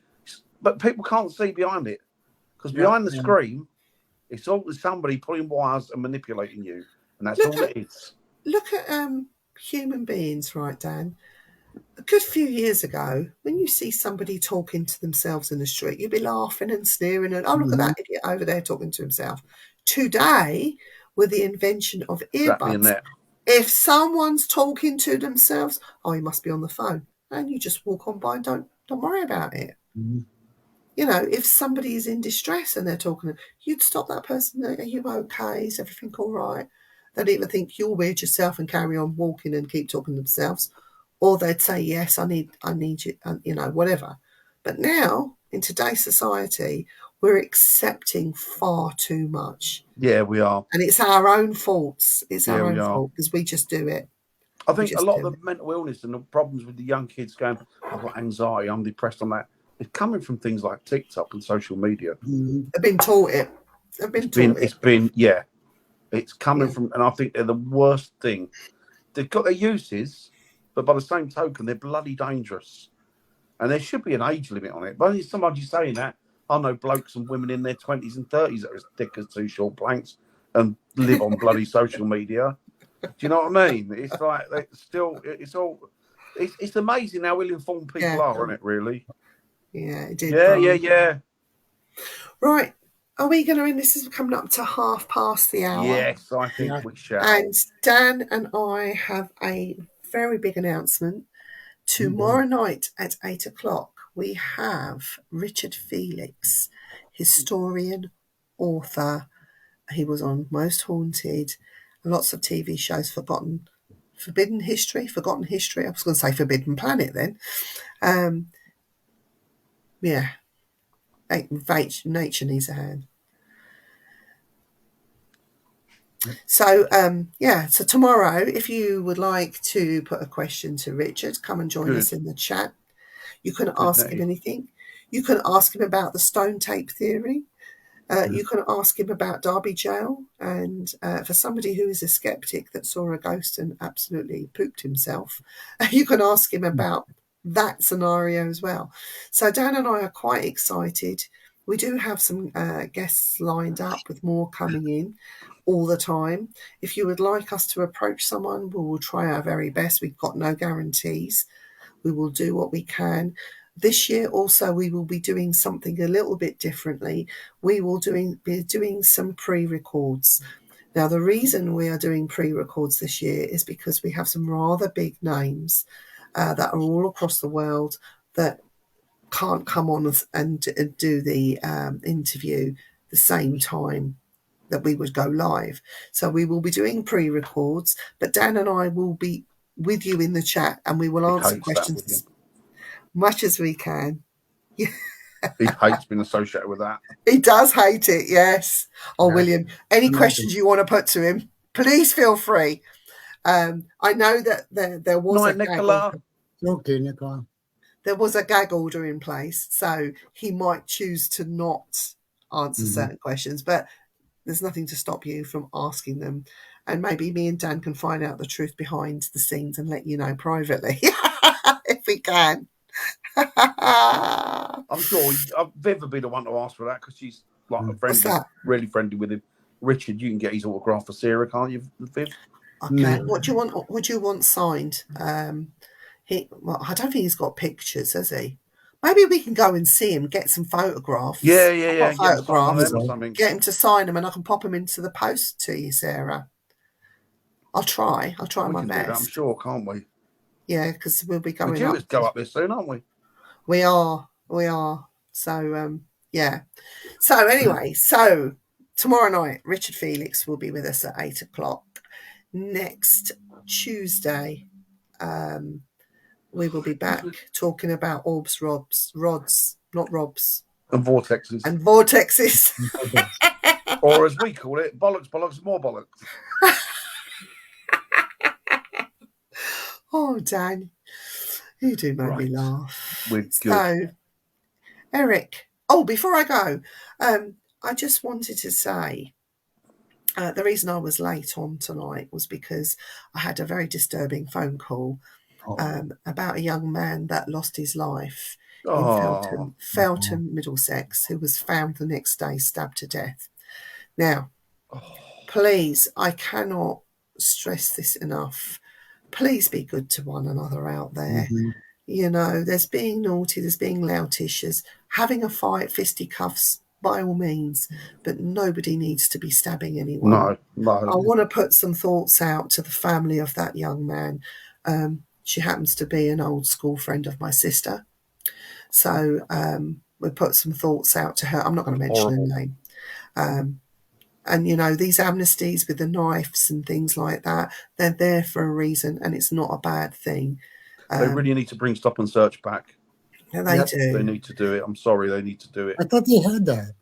But people can't see behind it, because Yeah, behind the yeah. screen, it's all somebody pulling wires and manipulating you, and that's Look all it is. look at human beings, right, Dan? A good few years ago, when you see somebody talking to themselves in the street, you'd be laughing and sneering and, oh, look at that idiot over there talking to himself. Today, with the invention of Exactly in earbuds, that. if someone's talking to themselves, oh, he must be on the phone, and you just walk on by and don't worry about it. Mhm. You know, if somebody is in distress and they're talking, you'd stop that person. Are you okay? Is everything all right? They'd either think you're weird yourself and carry on walking and keep talking to themselves, or they'd say, yes, I need you, you know, whatever. But now, in today's society, we're accepting far too much. Yeah, we are. And it's our own faults. It's Yeah, our we own are. fault because we just do it. I We think a just lot do of the mental illness and the problems with the young kids going, I've got anxiety, I'm depressed on that. It's coming from things like TikTok and social media. Mhm. They've been taught it. They've been taught it. It's been, yeah. It's coming Yeah. from, and I think they're the worst thing. They've got their uses, but by the same token, they're bloody dangerous. And there should be an age limit on it. But it's somebody saying that. I know blokes and women in their 20s and 30s that are as thick as two short planks and live on bloody social media. Do you know what I mean? It's like it's amazing how ill-informed people Yeah. are, isn't it? Really? Yeah, it did. Yeah. Right. Are we going to end? This is coming up to hour. Yes, I think Yeah. we shall. And Dan and I have a very big announcement. Tomorrow night at 8:00, we have Richard Felix, historian, author. He was on Most Haunted, lots of TV shows, Forbidden History. I was going to say Forbidden Planet then. Yeah. Nature needs a hand. So, so tomorrow, if you would like to put a question to Richard, come and join us in the chat. You can ask him anything. You can ask him about the stone tape theory. You can ask him about Derby Jail. And for somebody who is a skeptic that saw a ghost and absolutely pooped himself, you can ask him about that scenario as well. So Dan and I are quite excited. We do have some guests lined up with more coming in all the time. If you would like us to approach someone, we will try our very best. We've got no guarantees. We will do what we can. This year also we will be doing something a little bit differently. We will be doing some pre-records. Now the reason we are doing pre-records this year is because we have some rather big names that are all across the world that can't come on and do the interview the same time that we would go live. So we will be doing pre-records, but Dan and I will be with you in the chat and we will answer questions as much as we can. He hates being associated with that. He does hate it, yes. Oh, yeah. William, any questions you want to put to him, please feel free. I know that there was a Nicola. Okay, Nicola. There was a gag order in place, so he might choose to not answer certain questions, but there's nothing to stop you from asking them. And maybe me and Dan can find out the truth behind the scenes and let you know privately if we can. I'm sure Viv would be the one to ask for that because she's like a friend, really friendly with him. Richard, you can get his autograph for Sarah, can't you, Viv? Okay. No. What do you want? Would you want signed? I don't think he's got pictures, has he? Maybe we can go and see him, get some photographs. Yeah. Photographs. Get him to sign them, and I can pop them into the post to you, Sarah. I'll try my best. I'm sure, can't we? Yeah, because we'll be We're going due up. to go up there soon, aren't we? We are. So yeah. So anyway, so tomorrow night, Richard Felix will be with us at 8 o'clock. Next Tuesday, we will be back talking about orbs, rods, not robs, And vortexes. and vortexes. Or as we call it, bollocks, more bollocks. Oh, Dan, you do make me Right. laugh. We're good. So, Eric, before I go, I just wanted to say the reason I was late on tonight was because I had a very disturbing phone call about a young man that lost his life in Feltham, Middlesex, who was found the next day stabbed to death. Now, please, I cannot stress this enough. Please be good to one another out there. Mhm. You know, there's being naughty, there's being loutish, there's having a fight, fisticuffs, by all means, but nobody needs to be stabbing anyone. I want to put some thoughts out to the family of that young man. She happens to be an old school friend of my sister. So we put some thoughts out to her. I'm not going to mention her name. And, you know, these amnesties with the knives and things like that, they're there for a reason, and it's not a bad thing. They really need to bring Stop and Search back. They do. They need to do it. I'm sorry, they need to do it. I thought they had that.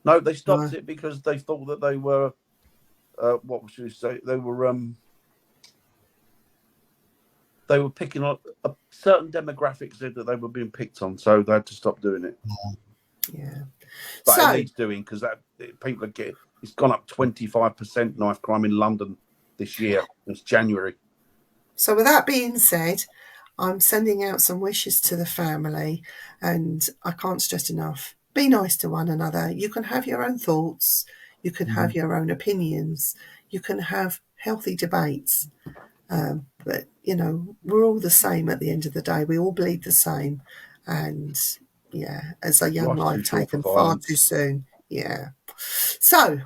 No, they stopped it because they thought that they were, what should we say? They were picking on a certain demographic, said that they were being picked on, so they had to stop doing it. Yeah. But So, it needs doing because people are getting. It's gone up 25% knife crime in London this year. It's January. So with that being said, I'm sending out some wishes to the family, and I can't stress enough, be nice to one another. You can have your own thoughts, you can have your own opinions, you can have healthy debates, but, you know, we're all the same at the end of the day. We all bleed the same, and, yeah, as a young Life's too life short taken for far violence. too soon. Yeah. So,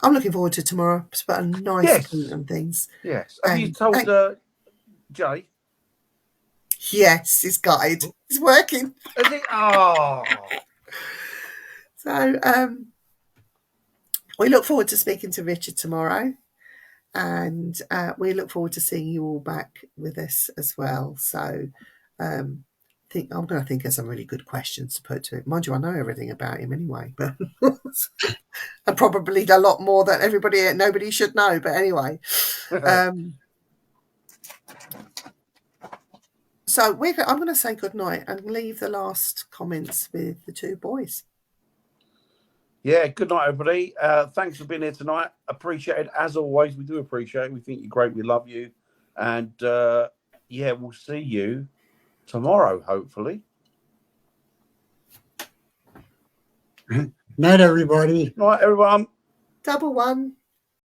I'm looking forward to tomorrow. It's about a nice paint and things. Yes. Have you And told Jay? yes, his guide is working. Is it? Oh. So we look forward to speaking to Richard tomorrow, and we look forward to seeing you all back with us as well. So I'm going to think of some really good questions to put to him. Mind you, I know everything about him anyway, but and probably a lot more that nobody should know. But anyway, so I'm going to say good night and leave the last comments with the two boys. Yeah, good night, everybody. Thanks for being here tonight. Appreciate it. As always, we do appreciate it. We think you're great. We love you. And, yeah, we'll see you tomorrow, hopefully. Night, everybody. Night, everyone. Double one.